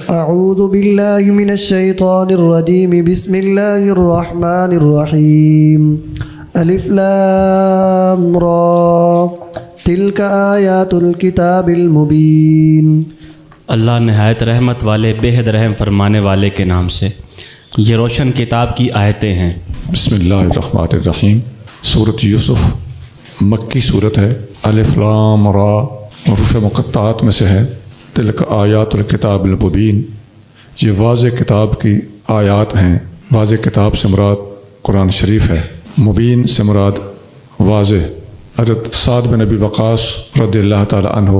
اعوذ باللہ من الشیطان الرجیم بسم اللہ الرحمن الرحیم الف لام را تلک آیات الکتاب المبین۔ اللہ نہایت رحمت والے بے حد رحم فرمانے والے کے نام سے، یہ روشن کتاب کی آیتیں ہیں۔ بسم اللہ الرحمن الرحیم۔ سورۃ یوسف مکی صورت ہے۔ الف لام را حروف مقطعات میں سے ہے۔ تلک آیات الکتاب المبین، یہ واضح کتاب کی آیات ہیں۔ واضح کتاب سے مراد قرآن شریف ہے، مبین سے مراد واضح۔ حضرت سعد بن ابی وقاص رضی اللہ تعالی عنہ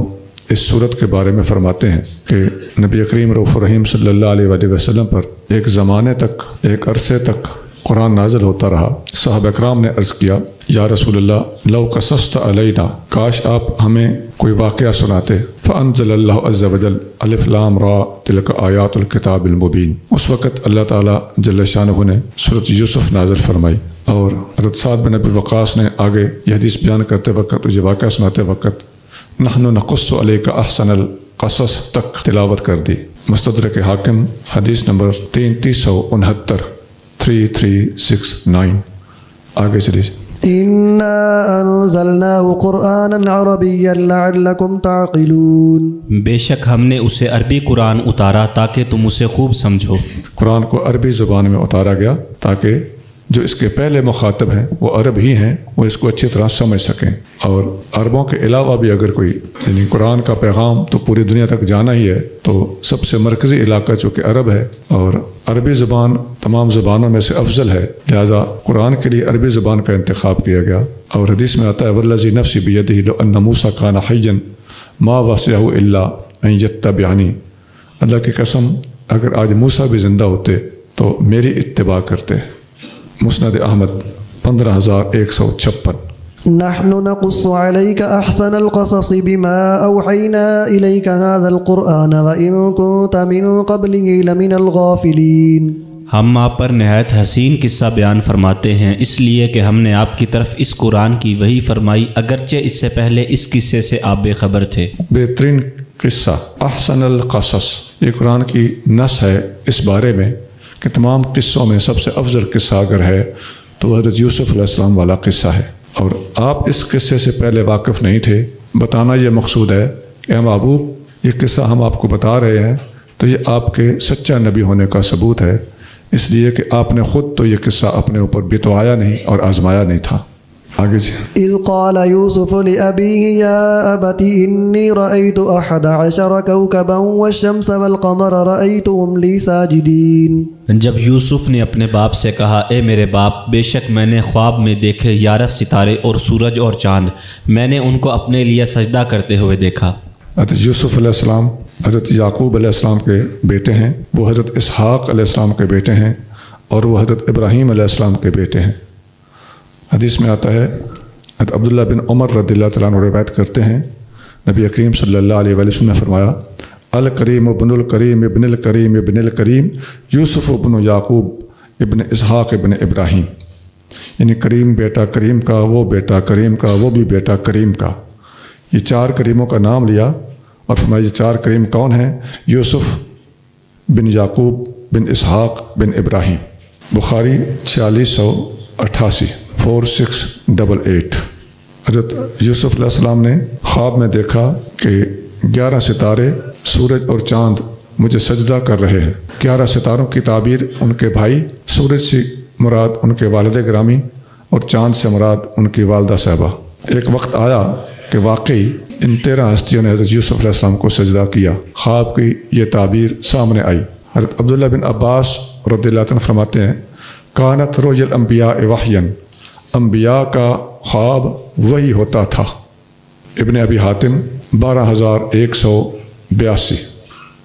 اس صورت کے بارے میں فرماتے ہیں کہ نبی کریم رؤوف الرحیم صلی اللہ علیہ وآلہ وسلم پر ایک زمانے تک، ایک عرصے تک قرآن نازل ہوتا رہا۔ صحابہ اکرام نے عرض کیا، یا رسول اللہ لو قصصت علینا، کاش آپ ہمیں کوئی واقعہ سناتے۔ فانزل اللہ عز وجل الف لام را تلک آیات الکتاب المبین۔ اس وقت اللہ تعالیٰ جل شانہ نے سورۃ یوسف نازل فرمائی، اور حضرت سعد بن ابی وقاص نے آگے یہ حدیث بیان کرتے وقت، یہ واقعہ سناتے وقت نحن نقص علیک احسن القصص تک تلاوت کر دی۔ مستدرک حاکم حدیث نمبر 3369، 3369۔ آگے چلیے۔ انا انزلناه قرآنا عربیا لعلکم تعقلون، بے شک ہم نے اسے عربی قرآن اتارا تاکہ تم اسے خوب سمجھو۔ قرآن کو عربی زبان میں اتارا گیا تاکہ جو اس کے پہلے مخاطب ہیں وہ عرب ہی ہیں، وہ اس کو اچھی طرح سمجھ سکیں، اور عربوں کے علاوہ بھی اگر کوئی، یعنی قرآن کا پیغام تو پوری دنیا تک جانا ہی ہے، تو سب سے مرکزی علاقہ چونکہ عرب ہے اور عربی زبان تمام زبانوں میں سے افضل ہے، لہذا قرآن کے لیے عربی زبان کا انتخاب کیا گیا۔ اور حدیث میں آتا ہے والذی نفسی بیدہ لو ان موسیٰ کان حیا ما وسعہ الا ان یتبعنی، اللہ کی قسم اگر آج موسیٰ بھی زندہ ہوتے تو میری اتباع کرتے۔ مسند احمد 15156۔ نحن نقص عليك احسن القصص بما اوحينا اليك هذا القرآن وان كنت من قبله لمن الغافلين، ہم آپ پر نہایت حسین قصہ بیان فرماتے ہیں اس لیے کہ ہم نے آپ کی طرف اس قرآن کی وحی فرمائی، اگرچہ اس سے پہلے اس قصے سے آپ بے خبر تھے۔ بہترین قصہ احسن القصص، یہ قرآن کی نص ہے اس بارے میں کہ تمام قصوں میں سب سے افضل قصہ اگر ہے تو حضرت یوسف علیہ السلام والا قصہ ہے، اور آپ اس قصے سے پہلے واقف نہیں تھے۔ بتانا یہ مقصود ہے کہ اے محبوب، یہ قصہ ہم آپ کو بتا رہے ہیں تو یہ آپ کے سچا نبی ہونے کا ثبوت ہے، اس لیے کہ آپ نے خود تو یہ قصہ اپنے اوپر بتوایا نہیں اور آزمایا نہیں تھا۔ آگے جی۔ اذ قال یوسف لأبیہ یا ابت انی رأیت 11 کوکبا والشمس والقمر رأیتهم لی ساجدین، جب یوسف نے اپنے باپ سے کہا، اے میرے باپ، بے شک میں نے خواب میں دیکھے 11 ستارے اور سورج اور چاند، میں نے ان کو اپنے لیے سجدہ کرتے ہوئے دیکھا۔ حضرت یوسف علیہ السلام حضرت یعقوب علیہ السلام کے بیٹے ہیں، وہ حضرت اسحاق علیہ السلام کے بیٹے ہیں، اور وہ حضرت ابراہیم علیہ السلام کے بیٹے ہیں۔ حدیث میں آتا ہے، حضرت عبداللہ بن عمر رضی اللہ تعالیٰ عنہ روایت کرتے ہیں، نبی کریم صلی اللہ علیہ وآلہ وسلم نے فرمایا، الکریم ابن الکریم ابن الکریم ابن الکریم یوسف ابن یعقوب ابن اسحاق ابن ابراہیم، یعنی کریم بیٹا کریم کا، وہ بیٹا کریم کا، وہ بھی بیٹا کریم کا۔ یہ 4 کریموں کا نام لیا اور فرمایا یہ 4 کریم کون ہیں؟ یوسف بن یعقوب بن اسحاق بن ابراہیم۔ بخاری 4688، 4688۔ حضرت یوسف علیہ السلام نے خواب میں دیکھا کہ 11 ستارے، سورج اور چاند مجھے سجدہ کر رہے ہیں۔ 11 ستاروں کی تعبیر ان کے بھائی، سورج سے مراد ان کے والد گرامی اور چاند سے مراد ان کی والدہ صاحبہ۔ ایک وقت آیا کہ واقعی ان 13 ہستیوں نے حضرت یوسف علیہ السلام کو سجدہ کیا۔ خواب کی یہ تعبیر سامنے آئی۔ حضرت عبداللہ بن عباس رضی اللہ عنہ فرماتے ہیں، کانت رؤیا الانبیاء وحیا، انبیاء کا خواب وہی ہوتا تھا۔ ابن ابی حاتم 12182۔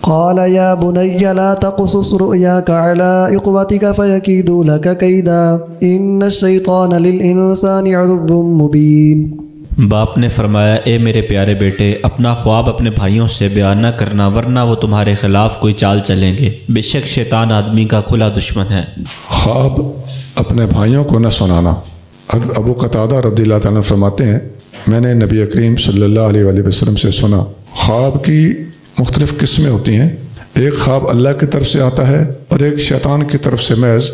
قال یا بنی لا تقصص رؤیاک علی اخوتک فیکیدوا لک کیدا ان الشیطان للانسان عدو مبین، باپ نے فرمایا، اے میرے پیارے بیٹے، اپنا خواب اپنے بھائیوں سے بیان نہ کرنا ورنہ وہ تمہارے خلاف کوئی چال چلیں گے، بے شک شیطان آدمی کا کھلا دشمن ہے۔ خواب اپنے بھائیوں کو نہ سنانا۔ حضرت ابو قتادہ رضی اللہ عنہ فرماتے ہیں، میں نے نبی کریم صلی اللہ علیہ وآلہ وسلم سے سنا، خواب کی مختلف قسمیں ہوتی ہیں۔ ایک خواب اللہ کی طرف سے آتا ہے اور ایک شیطان کی طرف سے محض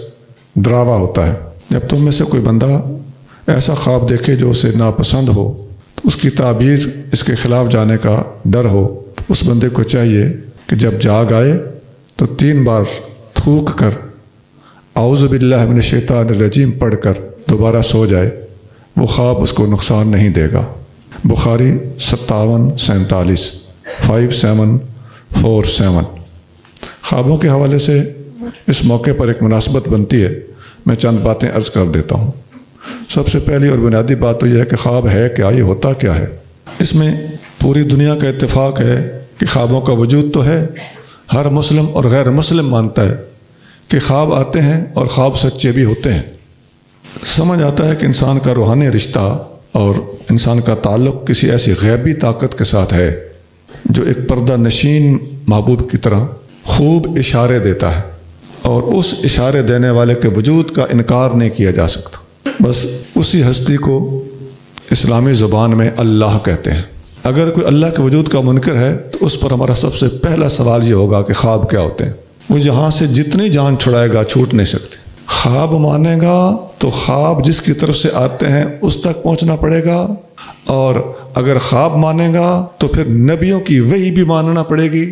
ڈراوا ہوتا ہے۔ جب تم میں سے کوئی بندہ ایسا خواب دیکھے جو اسے ناپسند ہو، تو اس کی تعبیر اس کے خلاف جانے کا ڈر ہو، تو اس بندے کو چاہیے کہ جب جاگ آئے تو 3 بار تھوک کر اعوذ باللہ من الشیطان الرجیم پڑھ کر دوبارہ سو جائے، وہ خواب اس کو نقصان نہیں دے گا۔ بخاری 5747 5747۔ خوابوں کے حوالے سے اس موقع پر ایک مناسبت بنتی ہے، میں چند باتیں عرض کر دیتا ہوں۔ سب سے پہلی اور بنیادی بات تو یہ ہے کہ خواب ہے کیا، یہ ہوتا کیا ہے۔ اس میں پوری دنیا کا اتفاق ہے کہ خوابوں کا وجود تو ہے، ہر مسلم اور غیر مسلم مانتا ہے کہ خواب آتے ہیں اور خواب سچے بھی ہوتے ہیں۔ سمجھ آتا ہے کہ انسان کا روحانی رشتہ اور انسان کا تعلق کسی ایسی غیبی طاقت کے ساتھ ہے جو ایک پردہ نشین محبوب کی طرح خوب اشارے دیتا ہے، اور اس اشارے دینے والے کے وجود کا انکار نہیں کیا جا سکتا۔ بس اسی ہستی کو اسلامی زبان میں اللہ کہتے ہیں۔ اگر کوئی اللہ کے وجود کا منکر ہے تو اس پر ہمارا سب سے پہلا سوال یہ ہوگا کہ خواب کیا ہوتے ہیں۔ وہ یہاں سے جتنی جان چھڑائے گا چھوٹ نہیں سکتے۔ خواب مانے گا تو خواب جس کی طرف سے آتے ہیں اس تک پہنچنا پڑے گا، اور اگر خواب مانے گا تو پھر نبیوں کی وحی بھی ماننا پڑے گی۔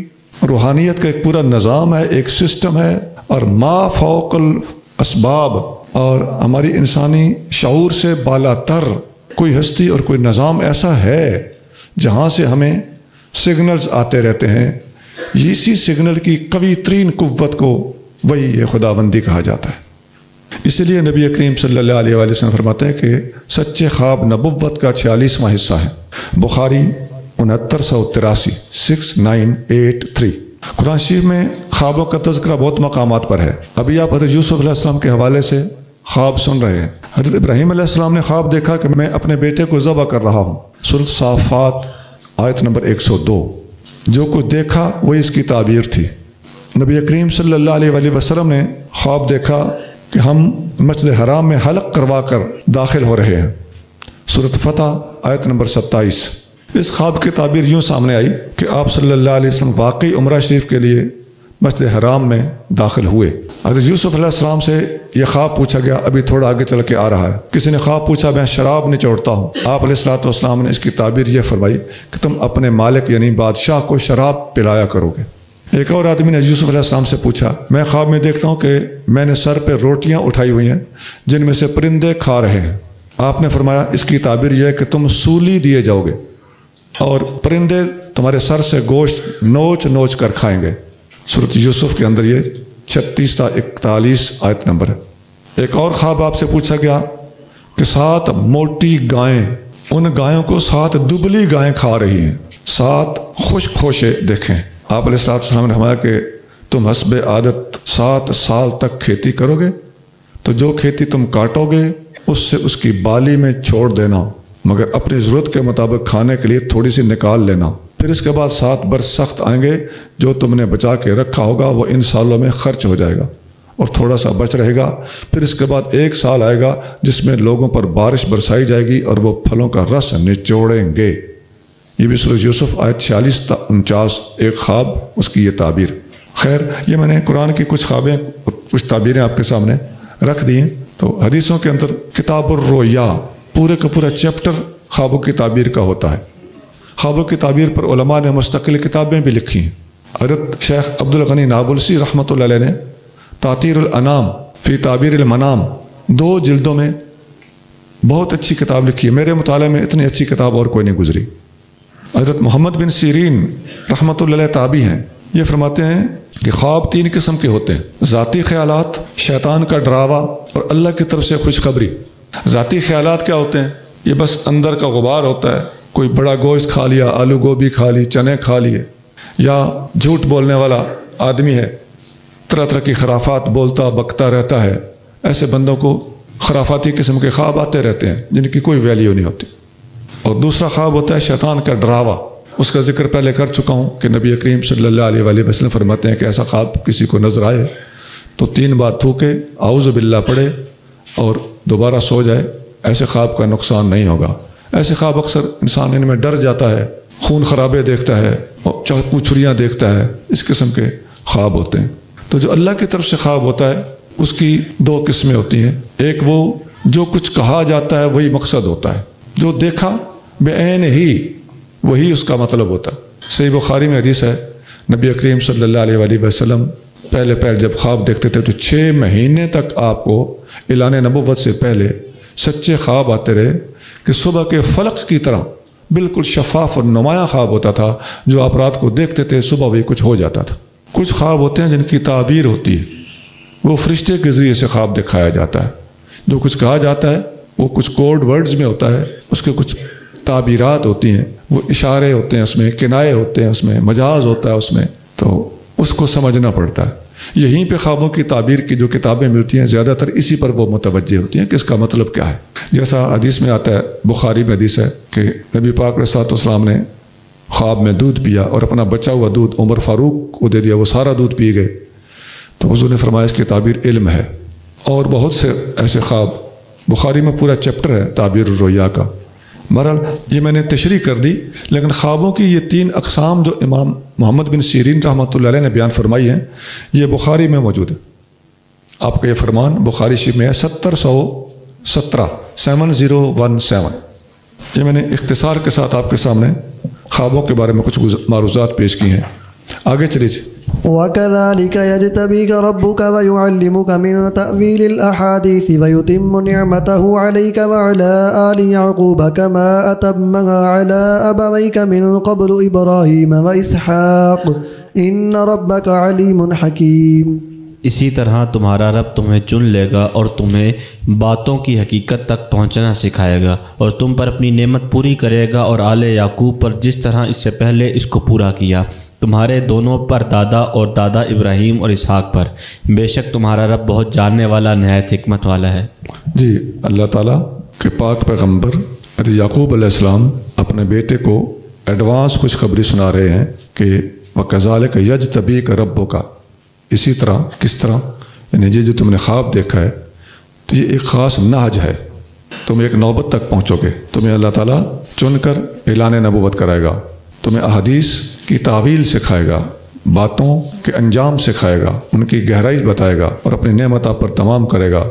روحانیت کا ایک پورا نظام ہے، ایک سسٹم ہے، اور ما فوق الاسباب اور ہماری انسانی شعور سے بالا تر کوئی ہستی اور کوئی نظام ایسا ہے جہاں سے ہمیں سگنلز آتے رہتے ہیں۔ اسی سگنل کی قوی ترین قوت کو وہی خداوندی کہا جاتا ہے۔ اسی لیے نبی کریم صلی اللہ علیہ وآلہ وسلم فرماتے ہیں کہ سچے خواب نبوت کا 46واں حصہ ہے۔ بخاری 6983 6983۔ قرآن شریف میں خوابوں کا تذکرہ بہت مقامات پر ہے۔ ابھی آپ حضرت یوسف علیہ السلام کے حوالے سے خواب سن رہے ہیں۔ حضرت ابراہیم علیہ السلام نے خواب دیکھا کہ میں اپنے بیٹے کو ذبح کر رہا ہوں۔ سورۃ صافات آیت نمبر 102۔ جو کچھ دیکھا وہی اس کی تعبیر تھی۔ نبی کریم صلی اللہ علیہ وآلہ وسلم نے خواب دیکھا کہ ہم مسجد حرام میں حلق کروا کر داخل ہو رہے ہیں۔ سورۃ فتح آیت نمبر 27۔ اس خواب کی تعبیر یوں سامنے آئی کہ آپ صلی اللہ علیہ وسلم واقعی عمرہ شریف کے لیے مسجد حرام میں داخل ہوئے۔ حضرت یوسف علیہ السلام سے یہ خواب پوچھا گیا، ابھی تھوڑا آگے چل کے آ رہا ہے۔ کسی نے خواب پوچھا میں شراب نچوڑتا ہوں، آپ علیہ الصلوۃ والسلام نے اس کی تعبیر یہ فرمائی کہ تم اپنے مالک یعنی بادشاہ کو شراب پلایا کرو گے۔ ایک اور آدمی نے یوسف علیہ السلام سے پوچھا، میں خواب میں دیکھتا ہوں کہ میں نے سر پہ روٹیاں اٹھائی ہوئی ہیں جن میں سے پرندے کھا رہے ہیں۔ آپ نے فرمایا اس کی تعبیر یہ ہے کہ تم سولی دیے جاؤ گے اور پرندے تمہارے سر سے گوشت نوچ نوچ کر کھائیں گے۔ سورۃ یوسف کے اندر یہ 36 تا 41 آیت نمبر ہے۔ ایک اور خواب آپ سے پوچھا گیا کہ 7 موٹی گائیں، ان گایوں کو 7 دبلی گائیں کھا رہی ہیں، 7 خشک خوشے دیکھیں۔ آپ علیہ السلام نے فرمایا کہ تم حسب عادت 7 سال تک کھیتی کرو گے، تو جو کھیتی تم کاٹو گے اس سے اس کی بالی میں چھوڑ دینا، مگر اپنی ضرورت کے مطابق کھانے کے لیے تھوڑی سی نکال لینا۔ پھر اس کے بعد 7 برس سخت آئیں گے، جو تم نے بچا کے رکھا ہوگا وہ ان سالوں میں خرچ ہو جائے گا اور تھوڑا سا بچ رہے گا۔ پھر اس کے بعد 1 سال آئے گا جس میں لوگوں پر بارش برسائی جائے گی اور وہ پھلوں کا رس نچوڑیں گے۔ یہ بھی سورۃ یوسف آیت 46 تا 49 ایک خواب، اس کی یہ تعبیر۔ خیر، یہ میں نے قرآن کی کچھ خوابیں کچھ تعبیریں آپ کے سامنے رکھ دی ہیں۔ تو حدیثوں کے اندر کتاب الرؤیا پورے کا پورا چیپٹر خوابوں کی تعبیر کا ہوتا ہے۔ خوابوں کی تعبیر پر علماء نے مستقل کتابیں بھی لکھی ہیں۔ حضرت شیخ عبدالغنی نابلسی رحمۃ اللہ علیہ نے تعطیر الانام فی تعبیر المنام 2 جلدوں میں بہت اچھی کتاب لکھی ہے۔ میرے مطالعے میں اتنی اچھی کتاب اور کوئی نہیں گزری۔ حضرت محمد بن سیرین رحمۃ اللہ علیہ تابعی ہیں، یہ فرماتے ہیں کہ خواب 3 قسم کے ہوتے ہیں: ذاتی خیالات، شیطان کا ڈراوا اور اللہ کی طرف سے خوشخبری۔ ذاتی خیالات کیا ہوتے ہیں؟ یہ بس اندر کا غبار ہوتا ہے، کوئی بڑا گوشت کھا لیا، آلو گوبھی کھا لی، چنے کھا لیے، یا جھوٹ بولنے والا آدمی ہے، طرح طرح کی خرافات بولتا بکتا رہتا ہے۔ ایسے بندوں کو خرافاتی قسم کے خواب آتے رہتے ہیں جن کی کوئی ویلیو نہیں ہوتی۔ اور دوسرا خواب ہوتا ہے شیطان کا ڈراوا۔ اس کا ذکر پہلے کر چکا ہوں کہ نبی کریم صلی اللہ علیہ وآلہ وسلم فرماتے ہیں کہ ایسا خواب کسی کو نظر آئے تو 3 بار تھوکے، اعوذ باللہ پڑھے اور دوبارہ سو جائے۔ ایسے خواب کا نقصان نہیں ہوگا۔ ایسے خواب اکثر انسان ان میں ڈر جاتا ہے، خون خرابے دیکھتا ہے، چاقو چھریاں دیکھتا ہے، اس قسم کے خواب ہوتے ہیں۔ تو جو اللہ کی طرف سے خواب ہوتا ہے اس کی دو قسمیں ہوتی ہیں، ایک وہ جو کچھ کہا جاتا ہے وہی مقصد ہوتا ہے، جو دیکھا بعین ہی وہی اس کا مطلب ہوتا ہے۔ صحیح بخاری میں حدیث ہے، نبی کریم صلی اللہ علیہ وآلہ وسلم پہلے جب خواب دیکھتے تھے تو 6 مہینے تک آپ کو اعلان نبوت سے پہلے سچے خواب آتے رہے کہ صبح کے فلق کی طرح بالکل شفاف اور نمایاں خواب ہوتا تھا، جو آپ رات کو دیکھتے تھے صبح وہی کچھ ہو جاتا تھا۔ کچھ خواب ہوتے ہیں جن کی تعبیر ہوتی ہے، وہ فرشتے کے ذریعے سے خواب دکھایا جاتا ہے۔ جو کچھ کہا جاتا ہے وہ کچھ کوڈ ورڈز میں ہوتا ہے، اس کے کچھ تعبیرات ہوتی ہیں، وہ اشارے ہوتے ہیں، اس میں کنائے ہوتے ہیں، اس میں مجاز ہوتا ہے، اس میں تو اس کو سمجھنا پڑتا ہے۔ یہیں پہ خوابوں کی تعبیر کی جو کتابیں ملتی ہیں زیادہ تر اسی پر وہ متوجہ ہوتی ہیں کہ اس کا مطلب کیا ہے۔ جیسا حدیث میں آتا ہے، بخاری میں حدیث ہے کہ نبی پاک علیہ الصلوۃ والسلام نے خواب میں دودھ پیا اور اپنا بچا ہوا دودھ عمر فاروق کو دے دیا، وہ سارا دودھ پی گئے، تو حضور نے فرمایا اس کی تعبیر علم ہے۔ اور بہت سے ایسے خواب، بخاری میں پورا چیپٹر ہے تعبیر الرؤیا کا۔ بہرحال یہ میں نے تشریح کر دی، لیکن خوابوں کی یہ 3 اقسام جو امام محمد بن سیرین رحمۃ اللہ علیہ نے بیان فرمائی ہیں، یہ بخاری میں موجود ہے۔ آپ کا یہ فرمان بخاری شریف میں ہے 7017 7017۔ یہ میں نے اختصار کے ساتھ آپ کے سامنے خوابوں کے بارے میں کچھ معروضات پیش کی ہیں۔ آگے چلیے۔ وَكَذَلِكَ يَجْتَبِيكَ رَبُّكَ وَيُعَلِّمُكَ مِن تَأْوِيلِ الْأَحَادِيثِ وَيُتِمُّ نِعْمَتَهُ عَلَيْكَ وَعَلَىٰ آلِ يَعْقُوبَ كَمَا أَتَمَّهَا عَلَىٰ أَبَوَيْكَ مِن قَبْلُ إِبْرَاهِيمَ وَإِسْحَاقَ إِنَّ رَبَّكَ عَلِيمٌ حَكِيمٌ۔ اسی طرح تمہارا رب تمہیں چن لے گا اور تمہیں باتوں کی حقیقت تک پہنچنا سکھائے گا، اور تم پر اپنی نعمت پوری کرے گا اور آل یعقوب پر جس طرح اس سے پہلے اس کو پورا کیا، تمہارے دونوں پر دادا اور دادا ابراہیم اور اسحاق پر۔ بے شک تمہارا رب بہت جاننے والا نہایت حکمت والا ہے۔ جی، اللہ تعالیٰ کے پاک پیغمبر یعقوب علیہ السلام اپنے بیٹے کو ایڈوانس خوشخبری سنا رہے ہیں کہ وَكَذَلِكَ يَجْتَبِيكَ رَبُّكَ، اسی طرح کس طرح، یعنی یہ جو تم نے خواب دیکھا ہے تو یہ ایک خاص نہج ہے، تم ایک نوبت تک پہنچو گے، تمہیں اللہ تعالیٰ چن کر اعلان نبوت کرائے گا، تمہیں احادیث کی تعویل سکھائے گا، باتوں کے انجام سکھائے گا، ان کی گہرائی بتائے گا اور اپنی نعمت آپ پر تمام کرے گا۔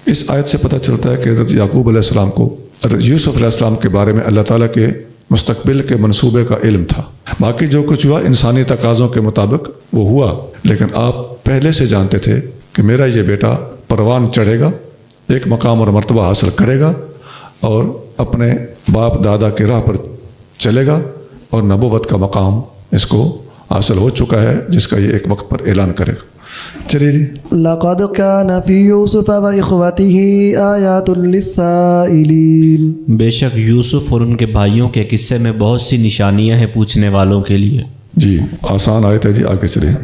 اس آیت سے پتہ چلتا ہے کہ حضرت یعقوب علیہ السلام کو حضرت یوسف علیہ السلام کے بارے میں اللہ تعالیٰ کے مستقبل کے منصوبے کا علم تھا۔ باقی جو کچھ ہوا انسانی تقاضوں کے مطابق وہ ہوا، لیکن آپ پہلے سے جانتے تھے کہ میرا یہ بیٹا پروان چڑھے گا، ایک مقام اور مرتبہ حاصل کرے گا اور اپنے باپ دادا کی راہ پر چلے گا، اور نبوت کا مقام اس کو حاصل ہو چکا ہے جس کا یہ ایک وقت پر اعلان کرے گا۔ چلیے جی۔ لقد كان في يوسف وإخوته آيات للسائلين۔ بے شک یوسف اور ان کے بھائیوں کے قصے میں بہت سی نشانیاں ہیں پوچھنے والوں کے لیے۔ جی آسان آیت ہے جی، آگے چلیے۔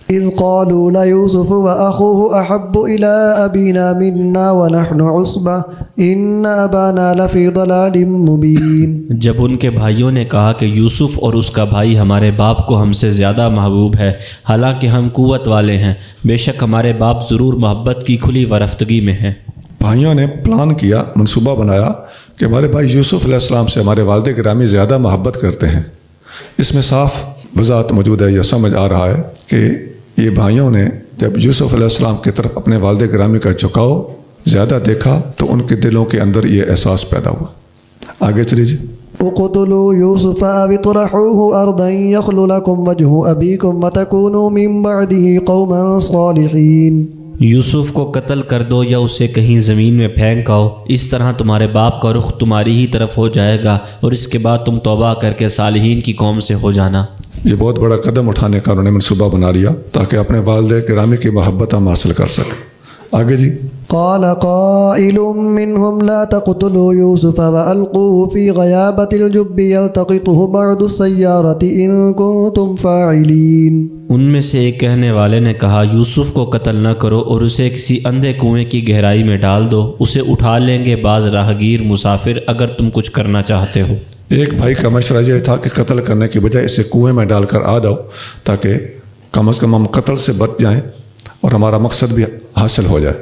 إذ قالوا ليوسف وأخوه أحب إلى أبينا منا ونحن عصبة إن أبانا لفي ضلال مبين۔ جب ان کے بھائیوں نے کہا کہ یوسف اور اس کا بھائی ہمارے باپ کو ہم سے زیادہ محبوب ہے، حالانکہ ہم قوت والے ہیں، بے شک ہمارے باپ ضرور محبت کی کھلی ورفتگی میں ہیں۔ بھائیوں نے پلان کیا، منصوبہ بنایا کہ ہمارے بھائی یوسف علیہ السلام سے ہمارے والد گرامی زیادہ محبت کرتے ہیں۔ اس میں صاف وضاحت موجود ہے، یہ سمجھ آ رہا ہے کہ یہ بھائیوں نے جب یوسف علیہ السلام کی طرف اپنے والد گرامی کا جھکاؤ زیادہ دیکھا تو ان کے دلوں کے اندر یہ احساس پیدا ہوا۔ آگے چلیے جی۔ اقتلوا يوسف أو اطرحوه أرضا يخل لكم وجه أبيكم وتكونوا من بعده قوما صالحين۔ یوسف کو قتل کر دو یا اسے کہیں زمین میں پھینک آؤ، اس طرح تمہارے باپ کا رخ تمہاری ہی طرف ہو جائے گا اور اس کے بعد تم توبہ کر کے صالحین کی قوم سے ہو جانا۔ یہ بہت بڑا قدم اٹھانے کا انہوں نے منصوبہ بنا لیا تاکہ اپنے والد گرامی کی محبت ہم حاصل کر سکیں۔ آگے جی۔ قال قائل منهم لا تقتلوا يوسف وألقوه في غيابة الجب يلتقطه بعض السيارة إن كنتم فاعلين۔ ان میں سے ایک کہنے والے نے کہا یوسف کو قتل نہ کرو اور اسے کسی اندھے کنویں کی گہرائی میں ڈال دو، اسے اٹھا لیں گے بعض راہگیر مسافر اگر تم کچھ کرنا چاہتے ہو۔ ایک بھائی کا مشورہ یہ تھا کہ قتل کرنے کی بجائے اسے کنویں میں ڈال کر آ جاؤ تاکہ کم از کم ہم قتل سے بچ جائیں اور ہمارا مقصد بھی حاصل ہو جائے۔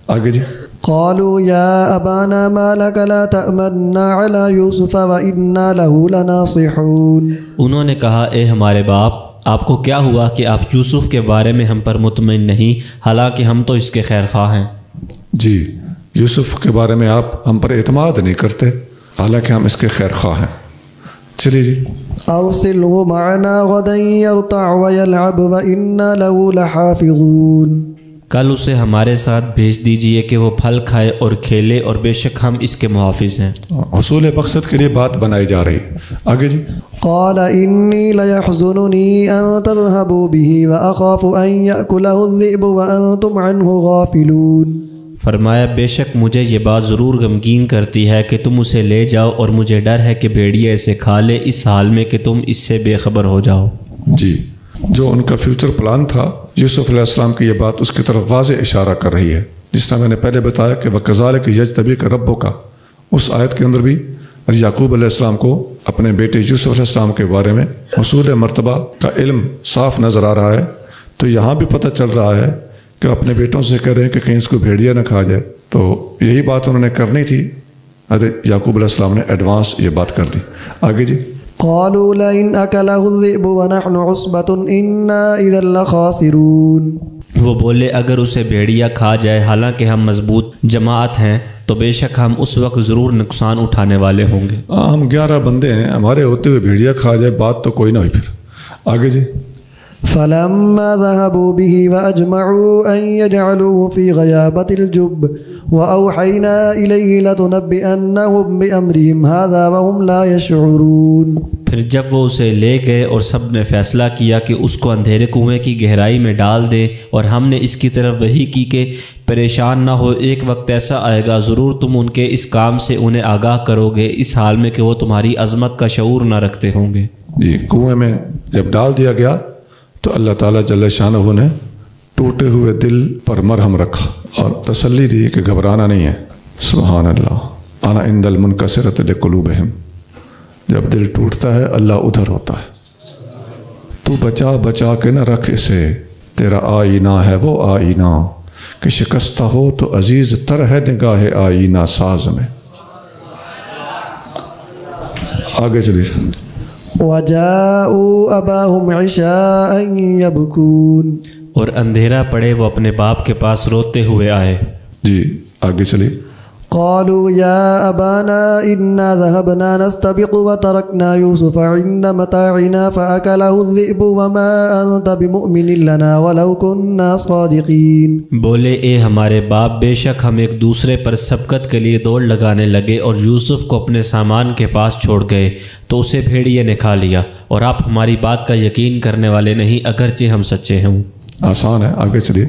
آگے جی۔ قالوا يا أبانا ما لك لا تأمنا على يوسف وإنا له لناصحون۔ انہوں نے کہا اے ہمارے باپ آپ کو کیا ہوا کہ آپ یوسف کے بارے میں ہم پر مطمئن نہیں، حالانکہ ہم تو اس کے خیر خواہ ہیں؟ جی، یوسف کے بارے میں آپ ہم پر اعتماد نہیں کرتے، حالانکہ ہم اس کے خیر خواہ ہیں۔ چلیے جی۔ أرسله معنا غدا يرتع ويلعب وإنا له لحافظون۔ کل اسے ہمارے ساتھ بھیج دیجئے کہ وہ پھل کھائے اور کھیلے، اور بے شک ہم اس کے محافظ ہیں۔ حصول مقصد کے لیے بات بنائی جا رہی۔ آگے جی۔ قال إني ليحزنني أن تذهبوا به وأخاف أن يأكله الذئب وأنتم عنه غافلون۔ فرمایا بے شک مجھے یہ بات ضرور غمگین کرتی ہے کہ تم اسے لے جاؤ، اور مجھے ڈر ہے کہ بھیڑیا اسے کھا لے، اس حال میں کہ تم اس سے بے خبر ہو جاؤ۔ جی، جو ان کا فیوچر پلان تھا، یوسف علیہ السلام کی یہ بات اس کی طرف واضح اشارہ کر رہی ہے، جس طرح میں نے پہلے بتایا کہ وَكَذَلِكَ يَجْتَبِيكَ رَبُّكَ، اس آیت کے اندر بھی یعقوب علیہ السلام کو اپنے بیٹے یوسف علیہ السلام کے بارے میں حصول مرتبہ کا علم صاف نظر آ رہا ہے، تو یہاں بھی پتہ چل رہا ہے کہ اپنے بیٹوں سے کہہ رہے ہیں کہ کہیں اس کو بھیڑیا نہ کھا جائے، تو یہی بات انہوں نے کرنی تھی، حضرت یعقوب علیہ السلام نے ایڈوانس یہ بات کر دی۔ آگے جی۔ قالوا لئن أكله الذئب ونحن عصبة إنا إذا لخاسرون۔ وہ بولے اگر اسے بھیڑیا کھا جائے حالانکہ ہم مضبوط جماعت ہیں تو بے شک ہم اس وقت ضرور نقصان اٹھانے والے ہوں گے۔ ہم 11 بندے ہیں، ہمارے ہوتے ہوئے بھیڑیا کھا جائے بات تو کوئی نہ ہوئی۔ پھر آگے جی۔ فلما ذهبوا به وأجمعوا أن يجعلوه في غيابة الجب وأوحينا إليه لتنبئنهم بأمرهم هذا وهم لا يشعرون۔ پھر جب وہ اسے لے گئے اور سب نے فیصلہ کیا کہ اس کو اندھیرے کنویں کی گہرائی میں ڈال دیں، اور ہم نے اس کی طرف وحی کی کہ پریشان نہ ہو، ایک وقت ایسا آئے گا ضرور تم ان کے اس کام سے انہیں آگاہ کرو گے، اس حال میں کہ وہ تمہاری عظمت کا شعور نہ رکھتے ہوں گے۔ جی، کنویں میں جب ڈال دیا گیا تو اللہ تعالیٰ جل شانہ نے ٹوٹے ہوئے دل پر مرہم رکھا اور تسلی دی کہ گھبرانا نہیں ہے۔ سبحان اللہ، انا عند المنکسرۃ لقلوبہم، جب دل ٹوٹتا ہے اللہ ادھر ہوتا ہے۔ تو بچا بچا کے نہ رکھ اسے، تیرا آئینہ ہے وہ آئینہ کہ شکستہ ہو تو عزیز تر ہے نگاہ آئینہ ساز میں۔ آگے چلیے۔ وجاءوا أباهم عشاء يبكون۔ اور اندھیرا پڑے وہ اپنے باپ کے پاس روتے ہوئے آئے۔ جی آگے چلیے۔ قالوا يا أبانا إنا ذهبنا نستبق وتركنا يوسف عند متاعنا فأكله الذئب وما أنت بمؤمن لنا ولو كنا صادقين۔ بولے اے ہمارے باپ، بے شک ہم ایک دوسرے پر سبقت کے لیے دوڑ لگانے لگے اور یوسف کو اپنے سامان کے پاس چھوڑ گئے تو اسے بھیڑیے نے کھا لیا، اور آپ ہماری بات کا یقین کرنے والے نہیں اگرچہ ہم سچے ہوں۔ آسان ہے، آگے چلیے۔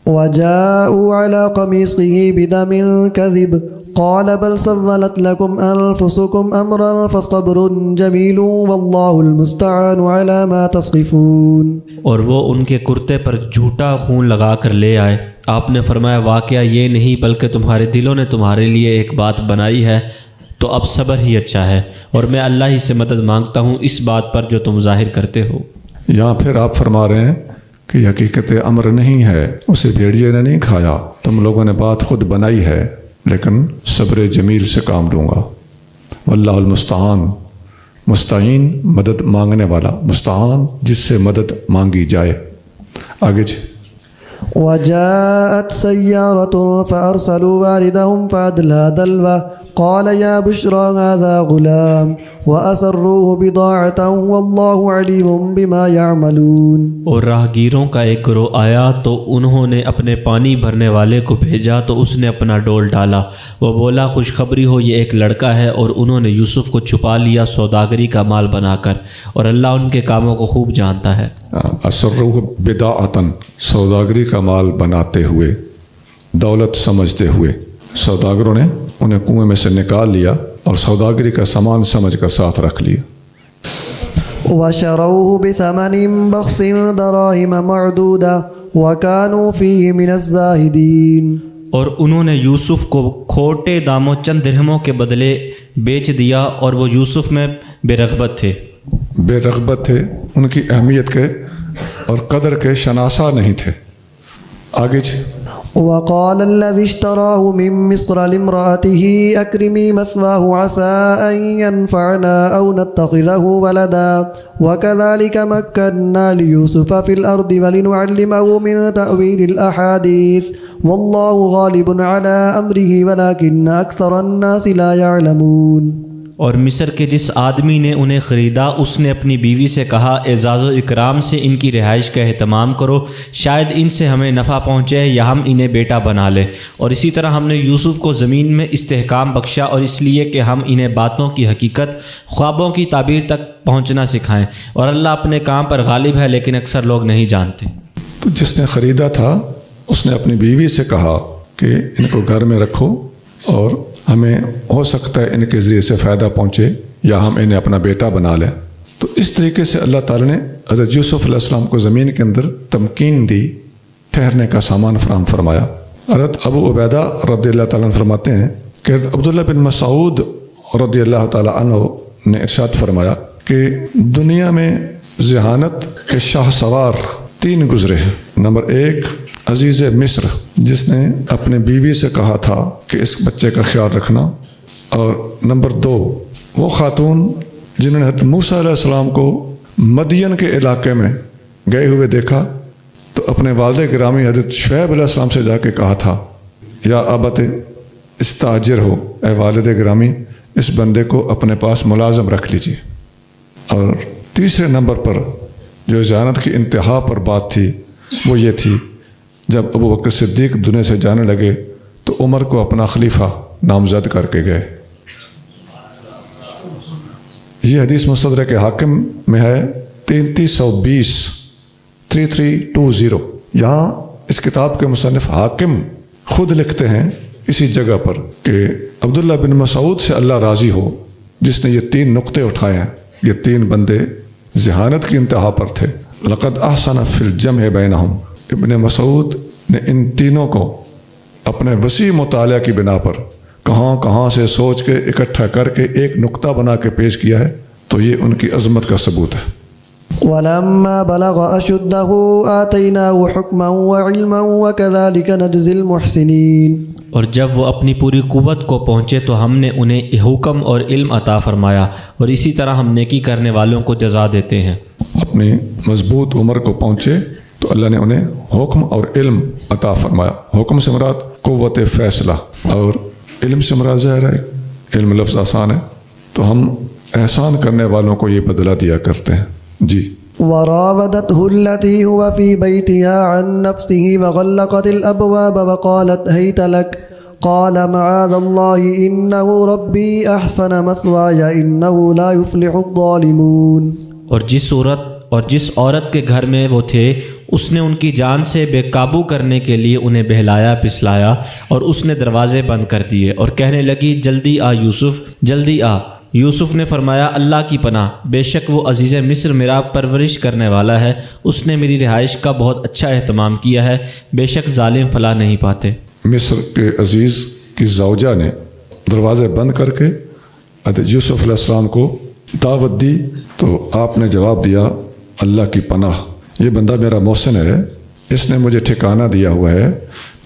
وجاءوا على قميصه بدم كذب قال بل سولت لكم أنفسكم أمرا فصبر جميل والله المستعان على ما تصفون۔ اور وہ ان کے کرتے پر جھوٹا خون لگا کر لے آئے۔ آپ نے فرمایا واقعہ یہ نہیں بلکہ تمہارے دلوں نے تمہارے لیے ایک بات بنائی ہے، تو اب صبر ہی اچھا ہے، اور میں اللہ ہی سے مدد مانگتا ہوں اس بات پر جو تم ظاہر کرتے ہو۔ یہاں پھر آپ فرما رہے ہیں کہ حقیقت امر نہیں ہے، اسے بھیڑیے نے نہیں کھایا، تم لوگوں نے بات خود بنائی ہے، لیکن صبر جمیل سے کام لوں گا۔ واللہ المستعان، مستعین مدد مانگنے والا، مستعان جس سے مدد مانگی جائے۔ آگے جی۔ وجاءت سيارة فأرسلوا واردهم فأدلى دلوه قال يا بشرى هذا غلام وأسروه بضاعة والله عليم بما يعملون۔ اور راہگیروں کا ایک گروہ آیا تو انہوں نے اپنے پانی بھرنے والے کو بھیجا تو اس نے اپنا ڈول ڈالا، وہ بولا خوشخبری ہو یہ ایک لڑکا ہے، اور انہوں نے یوسف کو چھپا لیا سوداگری کا مال بنا کر، اور اللہ ان کے کاموں کو خوب جانتا ہے۔ اسروہ بداعتن، سوداگری کا مال بناتے ہوئے، دولت سمجھتے ہوئے، سوداگروں نے انہیں کنویں میں سے نکال لیا اور سوداگری کا سامان سمجھ کر ساتھ رکھ لیا۔ وشروه بثمن بخس دراهم معدودة وكانوا فيه من الزاهدين۔ اور انہوں نے یوسف کو کھوٹے داموں چند درہموں کے بدلے بیچ دیا، اور وہ یوسف میں بے رغبت تھے۔ بے رغبت تھے، ان کی اہمیت کے اور قدر کے شناسا نہیں تھے۔ آگے جی۔ وقال الذي اشتراه من مصر لامرأته أكرمي مثواه عسى أن ينفعنا أو نتخذه ولدا وكذلك مكنا ليوسف في الأرض ولنعلمه من تأويل الأحاديث والله غالب على أمره ولكن أكثر الناس لا يعلمون۔ اور مصر کے جس آدمی نے انہیں خریدا اس نے اپنی بیوی سے کہا اعزاز و اکرام سے ان کی رہائش کا اہتمام کرو، شاید ان سے ہمیں نفع پہنچے یا ہم انہیں بیٹا بنا لیں۔ اور اسی طرح ہم نے یوسف کو زمین میں استحکام بخشا، اور اس لیے کہ ہم انہیں باتوں کی حقیقت، خوابوں کی تعبیر تک پہنچنا سکھائیں، اور اللہ اپنے کام پر غالب ہے لیکن اکثر لوگ نہیں جانتے۔ تو جس نے خریدا تھا اس نے اپنی بیوی سے کہا کہ ان کو گھر میں رکھو اور ہمیں ہو سکتا ہے ان کے ذریعے سے فائدہ پہنچے یا ہم انہیں اپنا بیٹا بنا لیں۔ تو اس طریقے سے اللہ تعالیٰ نے حضرت یوسف علیہ السلام کو زمین کے اندر تمکین دی، ٹھہرنے کا سامان فراہم فرمایا۔ حضرت ابو عبیدہ رضی اللہ تعالیٰ عنہ فرماتے ہیں کہ حضرت عبداللہ بن مسعود رضی اللہ تعالیٰ عنہ نے ارشاد فرمایا کہ دنیا میں ذہانت کے شاہ سوار 3 گزرے ہیں۔ نمبر 1 عزیز مصر، جس نے اپنے بیوی سے کہا تھا کہ اس بچے کا خیال رکھنا، اور نمبر 2 وہ خاتون جنہوں نے حضرت موسیٰ علیہ السلام کو مدین کے علاقے میں گئے ہوئے دیکھا تو اپنے والد گرامی حضرت شعیب علیہ السلام سے جا کے کہا تھا یا ابت استاجر ہو، اے والد گرامی اس بندے کو اپنے پاس ملازم رکھ لیجیے۔ اور تیسرے نمبر پر جو ذہانت کی انتہا پر بات تھی وہ یہ تھی جب ابو بکر صدیق دنیا سے جانے لگے تو عمر کو اپنا خلیفہ نامزد کر کے گئے۔ یہ حدیث مستدرک حاکم میں ہے 3320 یہاں اس کتاب کے مصنف حاکم خود لکھتے ہیں اسی جگہ پر کہ عبداللہ بن مسعود سے اللہ راضی ہو جس نے یہ 3 نقطے اٹھائے ہیں۔ یہ 3 بندے ذہانت کی انتہا پر تھے۔ لقد احسن فی الجمع بینہم، ابن مسعود نے ان تینوں کو اپنے وسیع مطالعہ کی بنا پر کہاں سے سوچ کے اکٹھا کر کے ایک نقطہ بنا کے پیش کیا ہے، تو یہ ان کی عظمت کا ثبوت ہے۔ وَلَمَّا بَلَغَ أَشُدَّهُ آتَيْنَاهُ حُكْمًا وَعِلْمًا وَكَذَلِكَ نَجْزِي الْمُحْسِنِينَ۔ اور جب وہ اپنی پوری قوت کو پہنچے تو ہم نے انہیں حکم اور علم عطا فرمایا، اور اسی طرح ہم نیکی کرنے والوں کو جزا دیتے ہیں۔ اپنی مضبوط عمر کو پہنچے تو اللہ نے انہیں حکم اور علم عطا فرمایا۔ حکم سے مراد قوت فیصلہ، اور علم سے مراد ظاہر ہے علم لفظ آسان ہے، تو ہم احسان کرنے والوں کو یہ بدلہ دیا کرتے ہیں۔ جی۔ وراودته التي هو في بيتها عن نفسه وغلقت الأبواب وقالت هيت لك قال معاذ الله إنه ربي أحسن مثواي إنه لا يفلح الظالمون۔ اور جس عورت کے گھر میں وہ تھے اس نے ان کی جان سے بے قابو کرنے کے لیے انہیں بہلایا پسلایا، اور اس نے دروازے بند کر دیے اور کہنے لگی جلدی آ یوسف، جلدی آ۔ یوسف نے فرمایا اللہ کی پناہ، بے شک وہ عزیز مصر میرا پرورش کرنے والا ہے، اس نے میری رہائش کا بہت اچھا اہتمام کیا ہے، بے شک ظالم فلاح نہیں پاتے۔ مصر کے عزیز کی زوجہ نے دروازے بند کر کے حضرت یوسف علیہ السلام کو دعوت دی، تو آپ نے جواب دیا اللہ کی پناہ، یہ بندہ میرا محسن ہے، اس نے مجھے ٹھکانہ دیا ہوا ہے،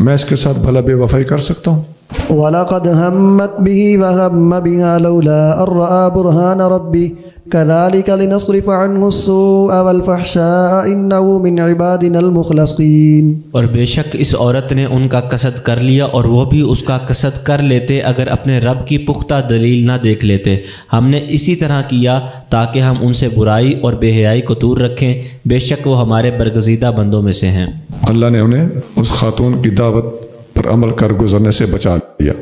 میں اس کے ساتھ بھلا بے وفائی کر سکتا ہوں؟ وَلَقَدْ هَمَّتْ بِهِ وَهَمَّ بِهَا لَوْلَا أَن رَّأَىٰ بُرْهَانَ رَبِّهِ كَذَلِكَ لِنَصْرِفَ عَنْهُ السُّوءَ وَالْفَحْشَاءَ إِنَّهُ مِنْ عِبَادِنَا الْمُخْلَصِينَ۔ اور بے شک اس عورت نے ان کا قصد کر لیا، اور وہ بھی اس کا قصد کر لیتے اگر اپنے رب کی پختہ دلیل نہ دیکھ لیتے۔ ہم نے اسی طرح کیا تاکہ ہم ان سے برائی اور بے حیائی کو دور رکھیں، بے شک وہ ہمارے برگزیدہ بندوں میں سے ہیں۔ اللہ نے انہیں اس خاتون کی دعوت پر عمل کر گزرنے سے بچا لیا۔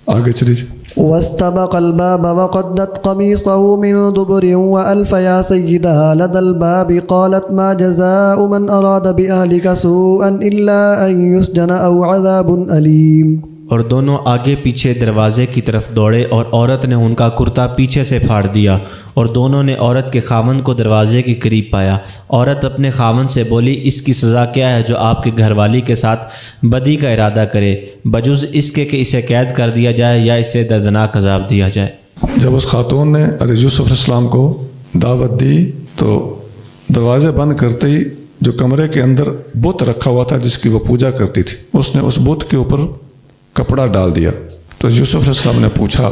آگے چلیے۔ واستبق الباب وقدت قميصه من دبر وألف يا سيدها لدى الباب قالت ما جزاء من أراد بأهلك سوءا إلا أن يسجن أو عذاب أليم۔ اور دونوں آگے پیچھے دروازے کی طرف دوڑے، اور عورت نے ان کا کرتا پیچھے سے پھاڑ دیا، اور دونوں نے عورت کے خاوند کو دروازے کے قریب پایا۔ عورت اپنے خاوند سے بولی اس کی سزا کیا ہے جو آپ کے گھر والی کے ساتھ بدی کا ارادہ کرے، بجز اس کے کہ اسے قید کر دیا جائے یا اسے دردناک عذاب دیا جائے۔ جب اس خاتون نے حضرت یوسف علیہ السلام کو دعوت دی تو دروازے بند کرتے ہی جو کمرے کے اندر بت رکھا ہوا تھا جس کی وہ پوجا کرتی تھی، اس نے اس بت کے اوپر کپڑا ڈال دیا۔ تو یوسف علیہ السلام نے پوچھا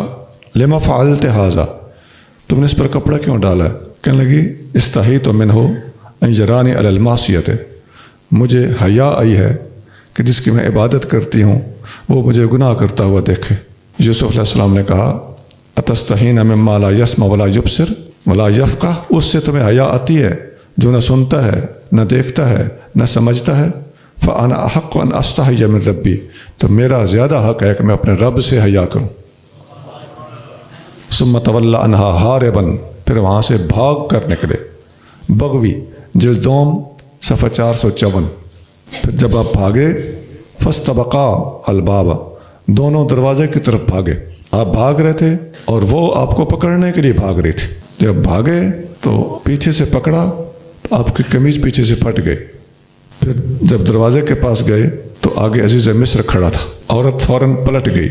لما فعلت ھذا، تم نے اس پر کپڑا کیوں ڈالا ہے؟ کہنے لگی استحییت منہ ان یرانی علی المعصیۃ، مجھے حیا آئی ہے کہ جس کی میں عبادت کرتی ہوں وہ مجھے گناہ کرتا ہوا دیکھے۔ یوسف علیہ السلام نے کہا اتستحین مما لا یسمع ولا یبصر ولا یفقہ، اس سے تمہیں حیا آتی ہے جو نہ سنتا ہے نہ دیکھتا ہے نہ سمجھتا ہے، فانا احق ان استحی من ربی، تو میرا زیادہ حق ہے کہ میں اپنے رب سے حیا کروں۔ ثم تولی عنہا ہاربا، پھر وہاں سے بھاگ کر نکلے۔ بغوی جلد دوم صفحہ 454۔ پھر جب آپ بھاگے فاستبقا الباب، دونوں دروازے کی طرف بھاگے۔ آپ بھاگ رہے تھے اور وہ آپ کو پکڑنے کے لیے بھاگ رہی تھی۔ جب بھاگے تو پیچھے سے پکڑا تو آپ کی قمیض پیچھے سے پھٹ گئی۔ پھر جب دروازے کے پاس گئے تو آگے عزیز مصر کھڑا تھا۔ عورت فوراً پلٹ گئی،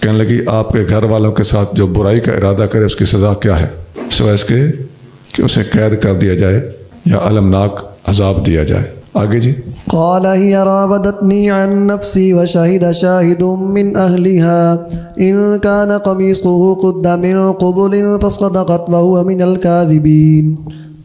کہنے لگی آپ کے گھر والوں کے ساتھ جو برائی کا ارادہ کرے اس کی سزا کیا ہے، سوائے اس کے کہ اسے قید کر دیا جائے یا المناک عذاب دیا جائے۔ آگے جی۔ قال هي راودتني عن نفسي وشهد شاهد من أهلها إن كان قميصه قد من قبل فصدقت وهو من الكاذبين۔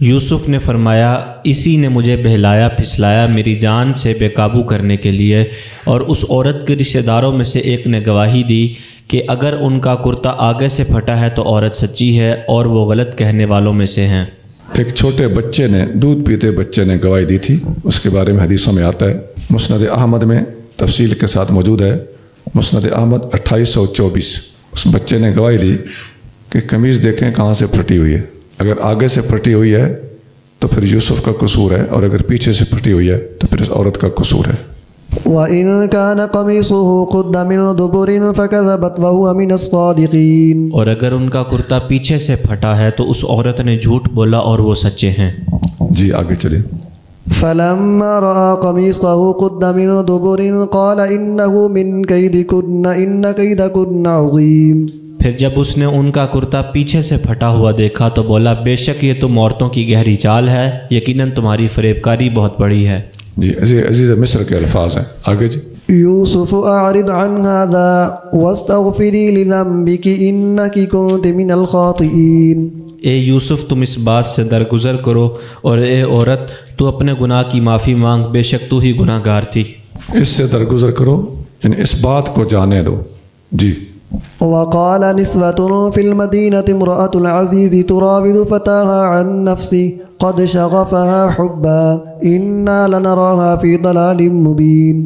یوسف نے فرمایا اسی نے مجھے بہلایا پھسلایا میری جان سے بے قابو کرنے کے لیے، اور اس عورت کے رشتہ داروں میں سے ایک نے گواہی دی کہ اگر ان کا کرتا آگے سے پھٹا ہے تو عورت سچی ہے اور وہ غلط کہنے والوں میں سے ہیں۔ ایک چھوٹے بچے نے، دودھ پیتے بچے نے گواہی دی تھی، اس کے بارے میں حدیثوں میں آتا ہے، مسند احمد میں تفصیل کے ساتھ موجود ہے، مسند احمد 2824۔ اس بچے نے گواہی دی کہ قمیض دیکھیں کہاں سے پھٹی ہوئی ہے، اگر آگے سے پھٹی ہوئی ہے تو پھر یوسف کا قصور ہے، اور اگر پیچھے سے پھٹی ہوئی ہے تو پھر اس عورت کا قصور ہے۔ وَإِن كَانَ قَمِيصُهُ قُدَّ مِن دُبُرٍ فَكَذَبَتْ وَهُوَ مِنَ الصَّادِقِينَ، اور اگر ان کا کرتا پیچھے سے پھٹا ہے تو اس عورت نے جھوٹ بولا اور وہ سچے ہیں۔ جی آگے چلیں۔ فَلَمَّا رَأَى قَمِيصَهُ قُدَّ مِن دُبُرٍ قَالَ إِنَّهُ مِن كَيْدِكُنَّ إِنَّ كَيْدَكُنَّ عَظِيمٌ، پھر جب اس نے ان کا کرتا پیچھے سے پھٹا ہوا دیکھا تو بولا بے شک یہ تم عورتوں کی گہری چال ہے، یقیناً تمہاری فریب کاری بہت بڑی ہے۔ جی عزیز مصر کے الفاظ ہیں، آگے جی۔ یوسف اعرض عن هذا واستغفری لذنبک انک کنت من الخاطئین، اے یوسف تم اس بات سے درگزر کرو، اور اے عورت تو اپنے گناہ کی معافی مانگ، بے شک تو ہی گناہ گار تھی۔ اس سے درگزر کرو یعنی اس بات کو جانے دو۔ جی۔ وقال نسوة في المدينة امرأة العزيز تراود فتاها عن نفسه قد شغفها حبا إنا لنراها في ضلال مبين،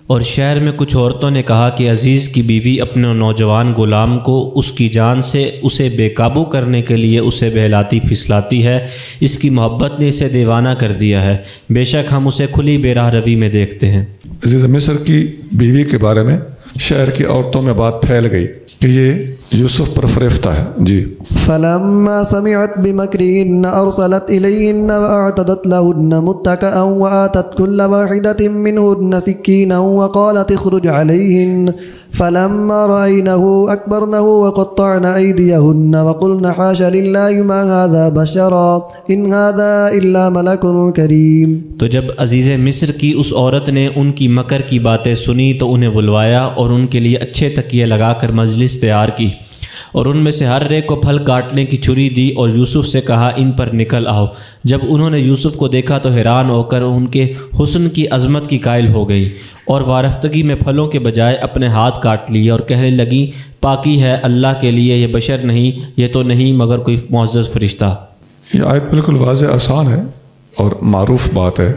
اور شہر میں کچھ عورتوں نے کہا کہ عزیز کی بیوی اپنے نوجوان غلام کو اس کی جان سے اسے بے قابو کرنے کے لیے اسے بہلاتی پھسلاتی ہے، اس کی محبت نے اسے دیوانہ کر دیا ہے، بے شک ہم اسے کھلی بے راہ روی میں دیکھتے ہیں۔ عزیز مصر کی بیوی کے بارے میں شہر کی عورتوں میں بات پھیل گئی کہ یہ یوسف پر فریفتہ ہے۔ جی۔ فلما سمعت بمكرهن ارسلت اليهن واعتدت لهن متكئا واتت كل واحدة منهن سكينا وقالت اخرج عليهن، فلما رأينه أكبرنه وقطعن أيديهن وقلن حاش لله ما هذا بشرا إن هذا إلا ملك كريم۔ تو جب عزیز مصر کی اس عورت نے ان کی مکر کی باتیں سنی تو انہیں بلوایا اور ان کے لیے اچھے تکیے لگا کر مجلس تیار کی، اور ان میں سے ہر ایک کو پھل کاٹنے کی چھری دی اور یوسف سے کہا ان پر نکل آؤ۔ جب انہوں نے یوسف کو دیکھا تو حیران ہو کر ان کے حسن کی عظمت کی قائل ہو گئی، اور وارفتگی میں پھلوں کے بجائے اپنے ہاتھ کاٹ لیے اور کہنے لگی پاکی ہے اللہ کے لیے، یہ بشر نہیں، یہ تو نہیں مگر کوئی معزز فرشتہ۔ یہ آیت بالکل واضح آسان ہے اور معروف بات ہے،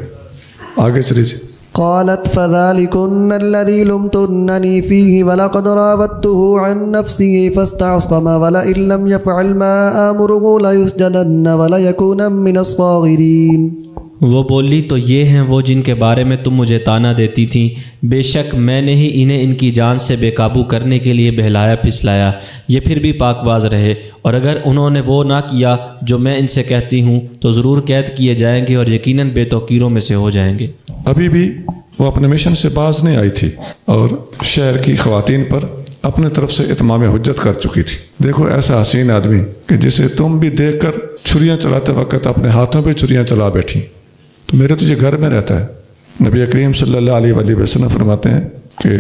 آگے چلیے۔ قالت فذلكن الذي لمتنني فيه ولقد راودته عن نفسه فاستعصم ولئن لم يفعل ما آمره ليسجنن وليكون من الصاغرين۔ وہ بولی تو یہ ہیں وہ جن کے بارے میں تم مجھے طعنہ دیتی تھیں، بے شک میں نے ہی انہیں ان کی جان سے بے قابو کرنے کے لیے بہلایا پھسلایا، یہ پھر بھی پاک باز رہے، اور اگر انہوں نے وہ نہ کیا جو میں ان سے کہتی ہوں تو ضرور قید کیے جائیں گے اور یقیناً بے توقیروں میں سے ہو جائیں گے۔ ابھی بھی وہ اپنے مشن سے باز نہیں آئی تھی اور شہر کی خواتین پر اپنے طرف سے اتمام حجت کر چکی تھی۔ دیکھو ایسا حسین آدمی کہ جسے تم بھی دیکھ کر چھریاں چلاتے وقت اپنے ہاتھوں پہ چھریاں چلا بیٹھی، تو میرے تو یہ گھر میں رہتا ہے۔ نبی کریم صلی اللہ علیہ وآلہ وسلم فرماتے ہیں کہ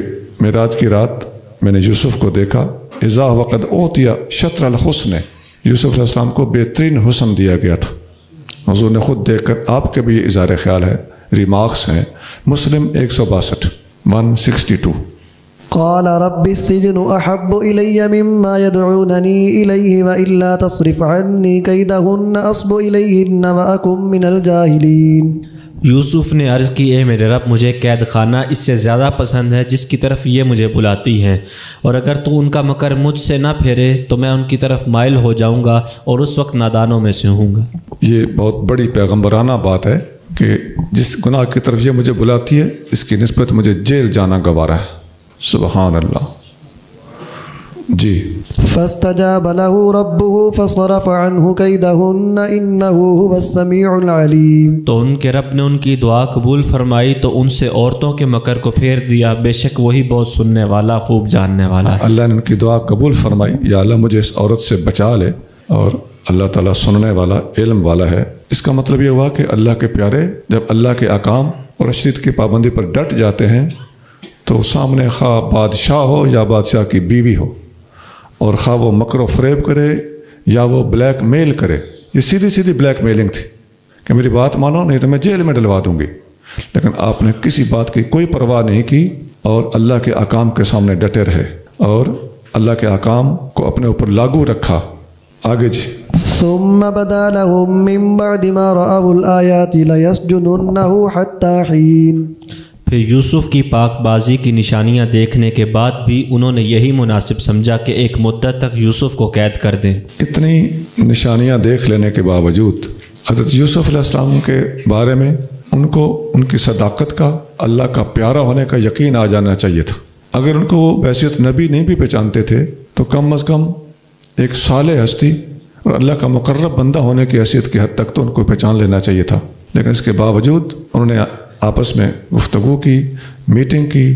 معراج کی رات میں نے یوسف کو دیکھا، اذا وقد اوتیا شطر الحسن، یوسف علیہ السلام کو بہترین حسن دیا گیا تھا۔ حضور نے خود دیکھ کر آپ کے بھی یہ اظہار خیال ہے، ریمارکس ہیں۔ مسلم 162 162۔ قال رب السجن أحب إلي مما يدعونني إليه وإلا تصرف عني كيدهن أصب إليهن وأكن من الجاهلين۔ یوسف نے عرض کی، اے میرے رب، مجھے قید خانہ اس سے زیادہ پسند ہے جس کی طرف یہ مجھے بلاتی ہیں، اور اگر تو ان کا مکر مجھ سے نہ پھیرے تو میں ان کی طرف مائل ہو جاؤں گا اور اس وقت نادانوں میں سے ہوں گا۔ یہ بہت بڑی پیغمبرانہ بات ہے کہ جس گناہ کی طرف یہ مجھے بلاتی ہے اس کی نسبت مجھے جیل جانا گوارا ہے۔ سبحان اللہ۔ جی۔ فاستجاب له ربه فصرف عنه كيدهن انه هو السميع العليم۔ تو ان کے رب نے ان کی دعا قبول فرمائی تو ان سے عورتوں کے مکر کو پھیر دیا، بے شک وہی بہت سننے والا، خوب جاننے والا ہے۔ اللہ نے ان کی دعا قبول فرمائی، یا اللہ مجھے اس عورت سے بچا لے، اور اللہ تعالیٰ سننے والا، علم والا ہے۔ اس کا مطلب یہ ہوا کہ اللہ کے پیارے جب اللہ کے احکام اور شریعت کی پابندی پر ڈٹ جاتے ہیں تو سامنے خواہ بادشاہ ہو یا بادشاہ کی بیوی ہو، اور خواہ وہ مکر و فریب کرے یا وہ بلیک میل کرے، یہ سیدھی سیدھی بلیک میلنگ تھی کہ میری بات مانو نہیں تو میں جیل میں ڈلوا دوں گی، لیکن آپ نے کسی بات کی کوئی پرواہ نہیں کی اور اللہ کے احکام کے سامنے ڈٹے رہے اور اللہ کے احکام کو اپنے اوپر لاگو رکھا۔ آگے جی۔ ثم بدا لهم من بعد ما رأوا الآيات ليسجننه حتى حين۔ پھر یوسف کی پاک بازی کی نشانیاں دیکھنے کے بعد بھی انہوں نے یہی مناسب سمجھا کہ ایک مدت تک یوسف کو قید کر دیں۔ اتنی نشانیاں دیکھ لینے کے باوجود حضرت یوسف علیہ السلام کے بارے میں ان کو ان کی صداقت کا، اللہ کا پیارا ہونے کا یقین آ جانا چاہیے تھا۔ اگر ان کو وہ بحیثیت نبی نہیں بھی پہچانتے تھے تو کم از کم ایک صالح ہستی اور اللہ کا مقرب بندہ ہونے کی حیثیت کی حد تک تو ان کو پہچان لینا چاہیے تھا، لیکن اس کے باوجود انہوں نے آپس میں گفتگو کی، میٹنگ کی،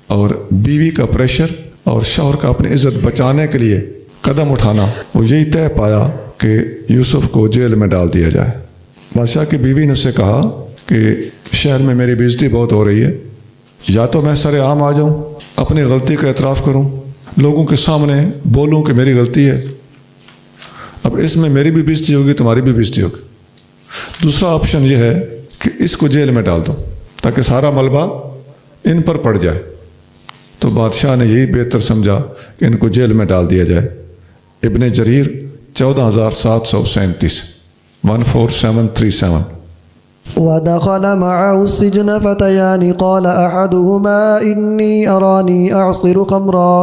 اور بیوی کا پریشر اور شوہر کا اپنی عزت بچانے کے لیے قدم اٹھانا، وہ یہی طے پایا کہ یوسف کو جیل میں ڈال دیا جائے۔ بادشاہ کی بیوی نے اس سے کہا کہ شہر میں میری بےعزتی بہت ہو رہی ہے، یا تو میں سر عام آ جاؤں، اپنی غلطی کا اعتراف کروں، لوگوں کے سامنے بولوں کہ میری غلطی ہے، اب اس میں میری بھی بےعزتی ہوگی، تمہاری بھی بےعزتی ہوگی۔ دوسرا آپشن یہ ہے کہ اس کو جیل میں ڈال دو تاکہ سارا ملبہ ان پر پڑ جائے۔ تو بادشاہ نے یہی بہتر سمجھا کہ ان کو جیل میں ڈال دیا جائے۔ ابن جریر 14737 14737۔ ودخل معه السجن فتيان قال أحدهما إني أراني أعصر خمرا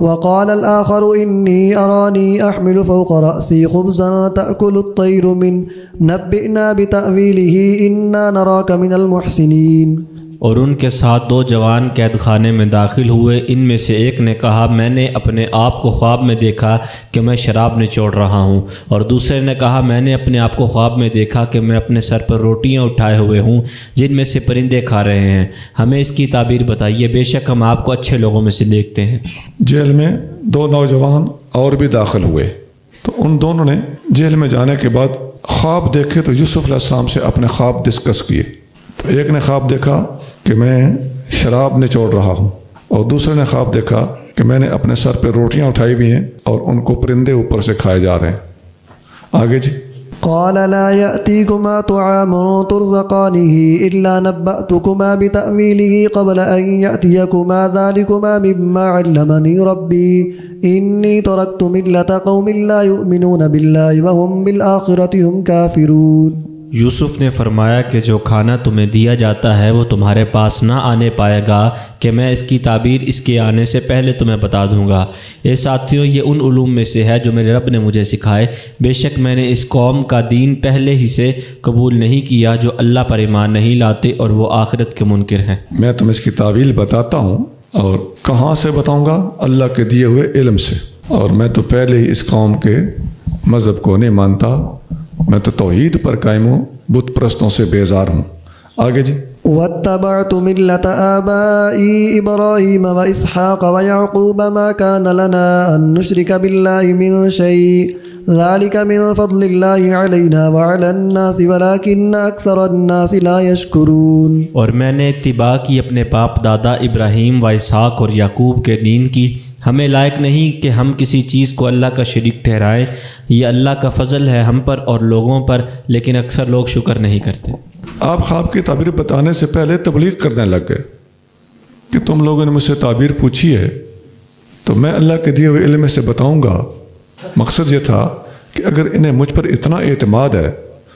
وقال الآخر إني أراني أحمل فوق رأسي خبزا تأكل الطير منه نبئنا بتأويله إنا نراك من المحسنين۔ اور ان کے ساتھ دو جوان قید خانے میں داخل ہوئے۔ ان میں سے ایک نے کہا، میں نے اپنے آپ کو خواب میں دیکھا کہ میں شراب نچوڑ رہا ہوں، اور دوسرے نے کہا، میں نے اپنے آپ کو خواب میں دیکھا کہ میں اپنے سر پر روٹیاں اٹھائے ہوئے ہوں جن میں سے پرندے کھا رہے ہیں، ہمیں اس کی تعبیر بتائیے، بے شک ہم آپ کو اچھے لوگوں میں سے دیکھتے ہیں۔ جیل میں دو نوجوان اور بھی داخل ہوئے، تو ان دونوں نے جیل میں جانے کے بعد خواب دیکھے تو یوسف علیہ السلام سے اپنے خواب ڈسکس کیے۔ تو ایک نے خواب دیکھا کہ میں شراب نچوڑ رہا ہوں، اور دوسرے نے خواب دیکھا کہ میں نے اپنے سر پہ روٹیاں اٹھائی ہوئی ہیں اور ان کو پرندے اوپر سے کھائے جا رہے ہیں۔ آگے جی۔ قال لا يأتيكما طعام ترزقانه إلا نبأتكما بتأويله قبل أن يأتيكما ذلكما مما علمني ربي إني تركت ملة قوم لا يؤمنون بالله وهم بالآخرة هم كافرون۔ یوسف نے فرمایا کہ جو کھانا تمہیں دیا جاتا ہے وہ تمہارے پاس نہ آنے پائے گا کہ میں اس کی تعبیر اس کے آنے سے پہلے تمہیں بتا دوں گا۔ اے ساتھیوں، یہ ان علوم میں سے ہے جو میرے رب نے مجھے سکھائے، بے شک میں نے اس قوم کا دین پہلے ہی سے قبول نہیں کیا جو اللہ پر ایمان نہیں لاتے اور وہ آخرت کے منکر ہیں۔ میں تمہیں اس کی تعویل بتاتا ہوں، اور کہاں سے بتاؤں گا؟ اللہ کے دیے ہوئے علم سے، اور میں تو پہلے ہی اس قوم کے مذہب کو نہیں مانتا، میں تو توحید پر قائم ہوں، بت پرستوں سے بیزار ہوں۔ آگے جی۔ واتبعت ملة آبائي إبراهيم وإسحاق ويعقوب ما كان لنا أن نشرك بالله من شيء ذلك من فضل الله علينا وعلى الناس ولكن أكثر الناس لا يشكرون۔ اور میں نے اتباع کی اپنے باپ دادا ابراہیم و اسحاق اور یعقوب کے دین کی، ہمیں لائق نہیں کہ ہم کسی چیز کو اللہ کا شریک ٹھہرائیں، یہ اللہ کا فضل ہے ہم پر اور لوگوں پر، لیکن اکثر لوگ شکر نہیں کرتے۔ آپ خواب کی تعبیر بتانے سے پہلے تبلیغ کرنے لگ گئے کہ تم لوگوں نے مجھ سے تعبیر پوچھی ہے تو میں اللہ کے دیے ہوئے علم سے بتاؤں گا۔ مقصد یہ تھا کہ اگر انہیں مجھ پر اتنا اعتماد ہے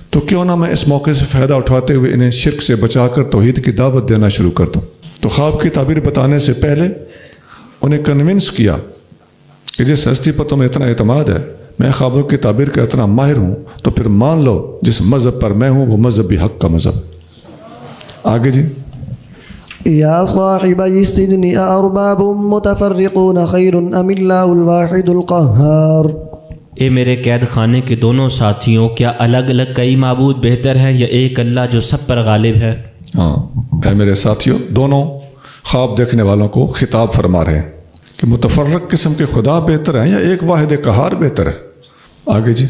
تو کیوں نہ میں اس موقع سے فائدہ اٹھاتے ہوئے انہیں شرک سے بچا کر توحید کی دعوت دینا شروع کر دوں۔ تو خواب کی تعبیر بتانے سے پہلے انہیں کنونس کیا کہ جس ہستی پر تمہیں اتنا اعتماد ہے، میں خوابوں کی تعبیر کا اتنا ماہر ہوں، تو پھر مان لو جس مذہب پر میں ہوں وہ مذہب بھی حق کا مذہب ہے۔ آگے جی۔ یا صاحبی السجن اارباب متفرقون خیر ام اللہ الواحد القہار۔ اے میرے قید خانے کے دونوں ساتھیوں، کیا الگ الگ کئی معبود بہتر ہیں یا ایک اللہ جو سب پر غالب ہے؟ ہاں اے میرے ساتھیوں، دونوں خواب دیکھنے والوں کو خطاب فرما رہے ہیں کہ متفرق قسم کے خدا بہتر ہیں یا ایک واحد قہار بہتر ہے۔ آگے جی۔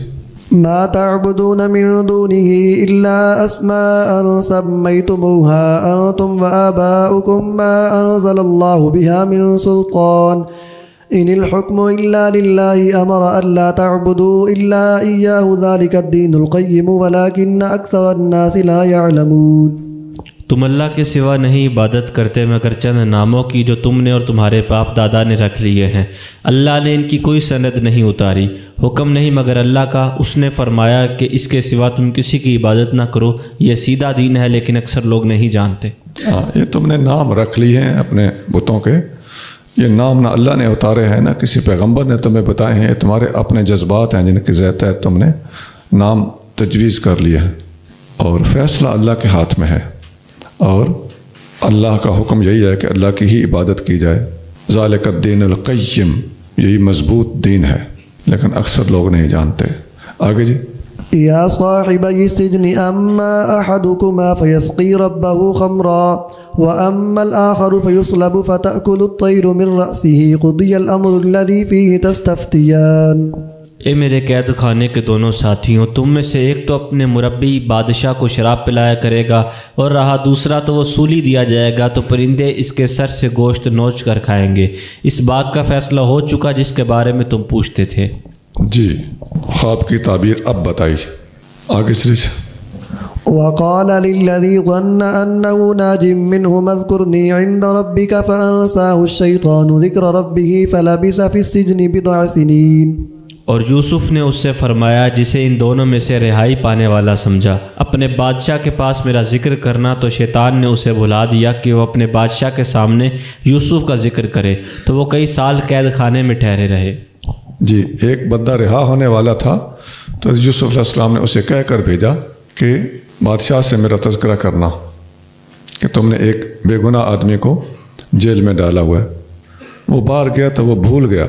ما تعبدون من دونه الا اسماء سميتموها انتم وآباؤكم ما انزل الله بها من سلطان ان الحكم الا لله امر الا تعبدوا الا اياه ذلك الدين القيم ولكن اكثر الناس لا يعلمون۔ تم اللہ کے سوا نہیں عبادت کرتے مگر چند ناموں کی جو تم نے اور تمہارے باپ دادا نے رکھ لیے ہیں، اللہ نے ان کی کوئی سند نہیں اتاری، حکم نہیں مگر اللہ کا، اس نے فرمایا کہ اس کے سوا تم کسی کی عبادت نہ کرو، یہ سیدھا دین ہے لیکن اکثر لوگ نہیں جانتے۔ یہ تم نے نام رکھ لیے ہیں اپنے بتوں کے، یہ نام نہ اللہ نے اتارے ہیں نہ کسی پیغمبر نے تمہیں بتائے ہیں، تمہارے اپنے جذبات ہیں جن کے تحت تم نے نام تجویز کر لیے ہیں، اور فیصلہ اللہ کے ہاتھ میں ہے، اور اللہ کا حکم یہی ہے کہ اللہ کی ہی عبادت کی جائے۔ ذالک الدین القیم، یہی مضبوط دین ہے لیکن اکثر لوگ نہیں جانتے۔ آگے جی۔ یا صاحبی السجن اما احدکما فیسقی ربہ خمرا واما الاخر فیصلب فتأکل الطیر من رأسه قضی الامر الذی فیہ تستفتیان۔ اے میرے قید خانے کے دونوں ساتھیوں، تم میں سے ایک تو اپنے مربی بادشاہ کو شراب پلایا کرے گا اور رہا دوسرا تو وہ سولی دیا جائے گا تو پرندے اس کے سر سے گوشت نوچ کر کھائیں گے، اس بات کا فیصلہ ہو چکا جس کے بارے میں تم پوچھتے تھے۔ جی، خواب کی تعبیر اب بتائی، آگے چلیے۔ وقال للذي ظن أنه ناج منهما اذكرني عند ربك فأنساه الشيطان ذكر ربه فلبث في السجن بضع سنين۔ اور یوسف نے اس سے فرمایا جسے ان دونوں میں سے رہائی پانے والا سمجھا، اپنے بادشاہ کے پاس میرا ذکر کرنا، تو شیطان نے اسے بھلا دیا کہ وہ اپنے بادشاہ کے سامنے یوسف کا ذکر کرے، تو وہ کئی سال قید خانے میں ٹھہرے رہے۔ جی، ایک بندہ رہا ہونے والا تھا تو یوسف علیہ السلام نے اسے کہہ کر بھیجا کہ بادشاہ سے میرا تذکرہ کرنا کہ تم نے ایک بے گناہ آدمی کو جیل میں ڈالا ہوا ہے۔ وہ باہر گیا تو وہ بھول گیا۔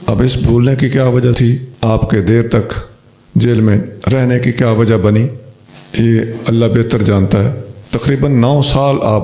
اب اس بھولنے کی کیا وجہ تھی، آپ کے دیر تک جیل میں رہنے کی کیا وجہ بنی، یہ اللہ بہتر جانتا ہے۔ تقریباً 9 سال آپ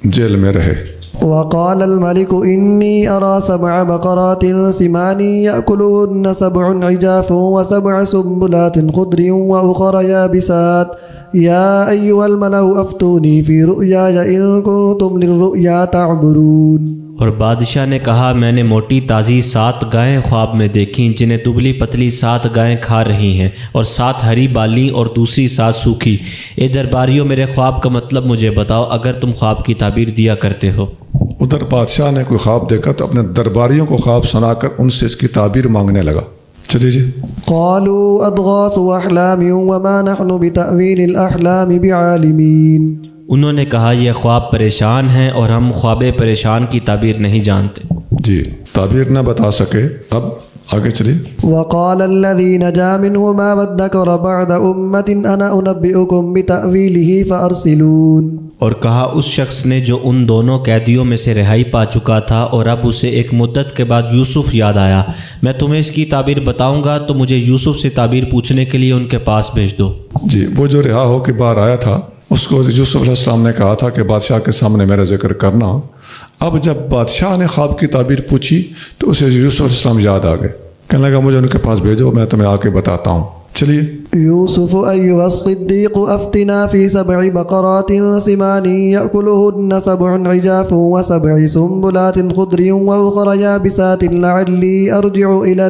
جیل میں رہے۔ وقال الملك إني أرى 7 بقرات سمان يأكلهن 7 عجاف و7 سنبلات خضر وأخر يابسات يا أيها الملأ أفتوني في رؤياي إن كنتم للرؤيا تعبرون۔ اور بادشاہ نے کہا میں نے موٹی تازی 7 گائیں خواب میں دیکھیں جنہیں دبلی پتلی 7 گائیں کھا رہی ہیں، اور 7 ہری بالی اور دوسری 7 سوکھی۔ اے درباریوں، میرے خواب کا مطلب مجھے بتاؤ اگر تم خواب کی تعبیر دیا کرتے ہو۔ ادھر بادشاہ نے کوئی خواب دیکھا تو اپنے درباریوں کو خواب سنا کر ان سے اس کی تعبیر مانگنے لگا۔ چلیے جی۔ قالوا اضغاث احلام وما نحن بتأویل الاحلام بعالمین۔ انہوں نے کہا یہ خواب پریشان ہیں اور ہم خواب پریشان کی تعبیر نہیں جانتے۔ جی، تعبیر نہ بتا سکے۔ اب آگے چلیے۔ وقال الذي نجا منهما وادكر بعد أمة أنا أنبئكم بتأويله فأرسلون۔ اور کہا اس شخص نے جو ان دونوں قیدیوں میں سے رہائی پا چکا تھا اور اب اسے ایک مدت کے بعد یوسف یاد آیا، میں تمہیں اس کی تعبیر بتاؤں گا تو مجھے یوسف سے تعبیر پوچھنے کے لیے ان کے پاس بھیج دو۔ جی، وہ جو رہا ہو کے باہر آیا تھا اس کو یوسف علیہ السلام نے کہا تھا کہ بادشاہ کے سامنے میرا ذکر کرنا۔ اب جب بادشاہ نے خواب کی تعبیر پوچھی تو اسے یوسف علیہ السلام یاد آ گئے کہنے لگا مجھے ان کے پاس بھیجو، میں تمہیں آ کے بتاتا ہوں۔ چلیے۔ يوسف أيها الصديق أفتنا في 7 بقرات سمان يأكلهن 7 عجاف و7 سنبلات خضر وأخرى يابسات لعلي أرجع إلى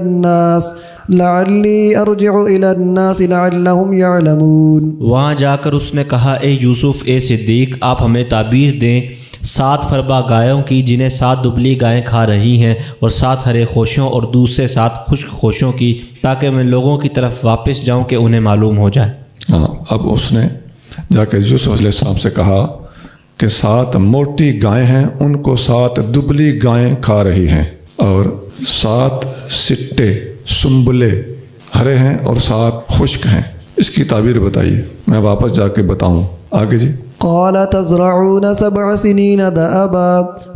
الناس لعلهم يعلمون۔ وہاں جا کر اس نے کہا اے یوسف، اے صدیق، آپ ہمیں تعبیر دیں 7 فربا گایوں کی جنہیں 7 دبلی گائیں کھا رہی ہیں، اور 7 ہرے خوشوں اور دوسرے 7 خشک خوشوں کی، تاکہ میں لوگوں کی طرف واپس جاؤں کہ انہیں معلوم ہو جائے۔ ہاں، اب اس نے جا کے یوسف علیہ السلام سے کہا کہ 7 موٹی گائیں ہیں، ان کو 7 دبلی گائیں کھا رہی ہیں، اور 7 سٹے سنبلے ہرے ہیں اور 7 خشک ہیں۔ اس کی تعبیر بتائیے، میں واپس جا کے بتاؤں۔ آگے جی۔ قال تزرعون 7 سنين دأبا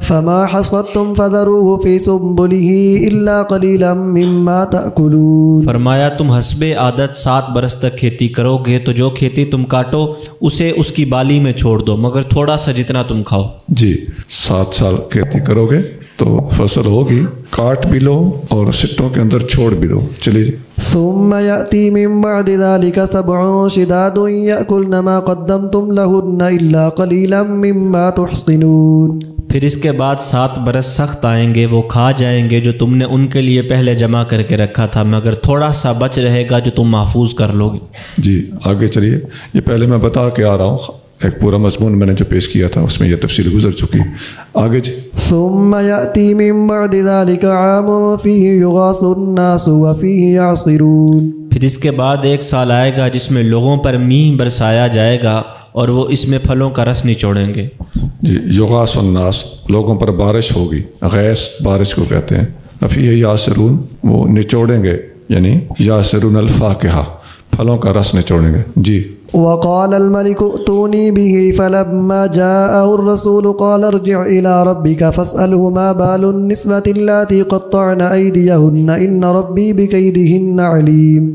فما حصدتم فذروه في سنبله إلا قليلا مما تأكلون۔ فرمایا تم حسب عادت 7 برس تک کھیتی کرو گے، تو جو کھیتی تم کاٹو اسے اس کی بالی میں چھوڑ دو، مگر تھوڑا سا جتنا تم کھاؤ۔ جی، 7 سال کھیتی کرو گے تو فصل ہوگی، کاٹ بھی لو اور سٹوں کے اندر چھوڑ بھی دو۔ چلیے جی۔ ثم يأتي من بعد ذلك 7 شداد يأكلن ما قدمتم لهن إلا قليلا مما تحصنون۔ پھر اس کے بعد 7 برس سخت آئیں گے، وہ کھا جائیں گے جو تم نے ان کے لیے پہلے جمع کر کے رکھا تھا، مگر تھوڑا سا بچ رہے گا جو تم محفوظ کر لو گے۔ جی آگے چلیے۔ یہ پہلے میں بتا کے آ رہا ہوں، ایک پورا مضمون میں نے جو پیش کیا تھا اس میں یہ تفصیل گزر چکی۔ آگے جی۔ ثم يأتي من بعد ذلك عام فيه يغاث الناس وفيه يعصرون۔ پھر اس کے بعد 1 سال آئے گا جس میں لوگوں پر میہ برسایا جائے گا اور وہ اس میں پھلوں کا رس نچوڑیں گے۔ جی، یغاث الناس، لوگوں پر بارش ہوگی، غیث بارش کو کہتے ہیں۔ فیہ یعصرون، وہ نچوڑیں گے، یعنی یعصرون الفاکہہ، پھلوں کا رس نچوڑیں گے۔ جی۔ وقال الملك ائتوني به فلما جاءه الرسول قال ارجع إلى ربك فاسأله ما بال النسوة اللاتي قطعن أيديهن إن ربي بكيدهن عليم۔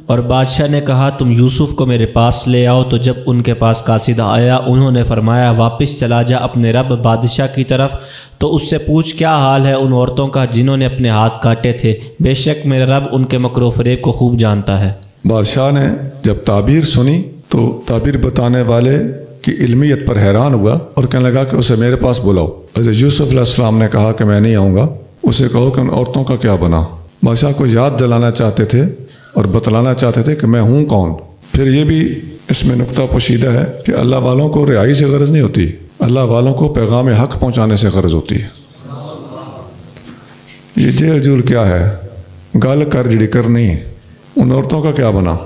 اور بادشاہ نے کہا تم یوسف کو میرے پاس لے آؤ، تو جب ان کے پاس قاصدہ آیا انہوں نے فرمایا واپس چلا جا اپنے رب بادشاہ کی طرف، تو اس سے پوچھ کیا حال ہے ان عورتوں کا جنہوں نے اپنے ہاتھ کاٹے تھے، بے شک میرا رب ان کے مکر و فریب کو خوب جانتا ہے۔ بادشاہ نے جب تعبیر سنی تو تعبیر بتانے والے کی علمیت پر حیران ہوا اور کہنے لگا کہ اسے میرے پاس بلاؤ۔ حضرت یوسف علیہ السلام نے کہا کہ میں نہیں آؤں گا، اسے کہو کہ ان عورتوں کا کیا بنا۔ بادشاہ کو یاد دلانا چاہتے تھے اور بتلانا چاہتے تھے کہ میں ہوں کون۔ پھر یہ بھی اس میں نقطہ پوشیدہ ہے کہ اللہ والوں کو رہائی سے غرض نہیں ہوتی، اللہ والوں کو پیغام حق پہنچانے سے غرض ہوتی ہے۔ یہ جیل جول کیا ہے، گل کر جڑی کر نہیں، ان عورتوں کا کیا بنا۔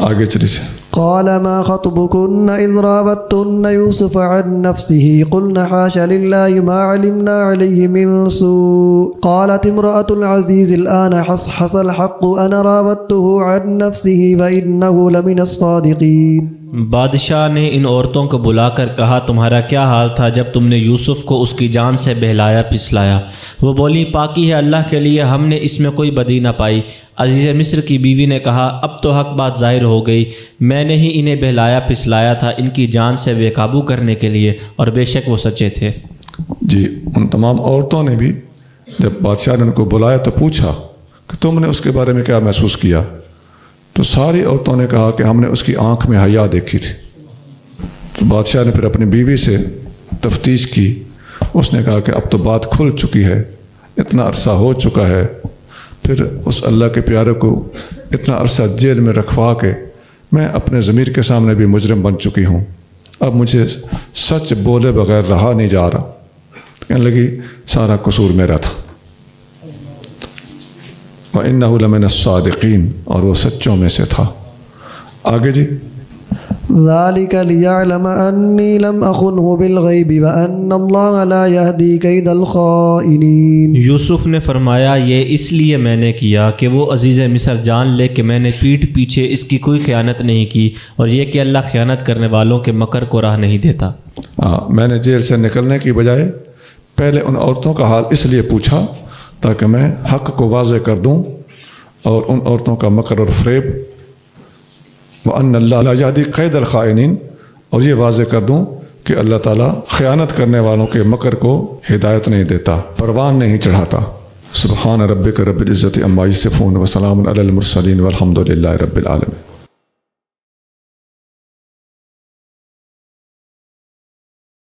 آگے چلی سے۔ قال ما خطبكن إذ راوتن يوسف عن نفسه قلنا حاش لله ما علمنا عليه من سوء قالت امرأة العزيز الآن حصحص الحق أنا راودته عن نفسه وإنه لمن الصادقين۔ بادشاہ نے ان عورتوں کو بلا کر کہا تمہارا کیا حال تھا جب تم نے یوسف کو اس کی جان سے بہلایا پھسلایا؟ وہ بولی پاکی ہے اللہ کے لیے، ہم نے اس میں کوئی بدی نہ پائی۔ عزیز مصر کی بیوی نے کہا اب تو حق بات ظاہر ہو گئی، میں نے ہی انہیں بہلایا پھسلایا تھا ان کی جان سے بے قابو کرنے کے لیے، اور بے شک وہ سچے تھے۔ جی، ان تمام عورتوں نے بھی جب بادشاہ نے ان کو بلایا تو پوچھا کہ تم نے اس کے بارے میں کیا محسوس کیا؟ تو ساری عورتوں نے کہا کہ ہم نے اس کی آنکھ میں حیا دیکھی تھی۔ تو بادشاہ نے پھر اپنی بیوی سے تفتیش کی، اس نے کہا کہ اب تو بات کھل چکی ہے، اتنا عرصہ ہو چکا ہے، پھر اس اللہ کے پیارے کو اتنا عرصہ جیل میں رکھوا کے میں اپنے ضمیر کے سامنے بھی مجرم بن چکی ہوں، اب مجھے سچ بولے بغیر رہا نہیں جا رہا۔ کہنے لگی سارا قصور میرا تھا۔ وَإِنَّهُ لَمِنَ الصَّادِقِينَ، اور وہ سچوں میں سے تھا۔ آگے جی۔ ذَلِكَ لِيَعْلَمَ أَنِّي لَمْ أَخُنْهُ بِالْغَيْبِ وَأَنَّ اللَّهَ لَا يَهْدِي كَيْدَ الْخَائِنِينَ۔ یوسف نے فرمایا یہ اس لیے میں نے کیا کہ وہ عزیز مصر جان لے کہ میں نے پیٹھ پیچھے اس کی کوئی خیانت نہیں کی، اور یہ کہ اللہ خیانت کرنے والوں کے مکر کو راہ نہیں دیتا۔ میں نے جیل سے نکلنے کی بجائے پہلے ان عورتوں کا حال اس لیے پوچھا تاکہ میں حق کو واضح کر دوں اور ان عورتوں کا مکر اور فریب وَأَنَّ اللَّهَ لَا يَهْدِي قَيْدَ الْخَائِنِينَ، اور یہ واضح کر دوں کہ اللہ تعالیٰ خیانت کرنے والوں کے مکر کو ہدایت نہیں دیتا، پروان نہیں چڑھاتا۔ سبحان ربک رب العزت عما یصفون وسلام علی المرسلین والحمد للہ رب العالمین.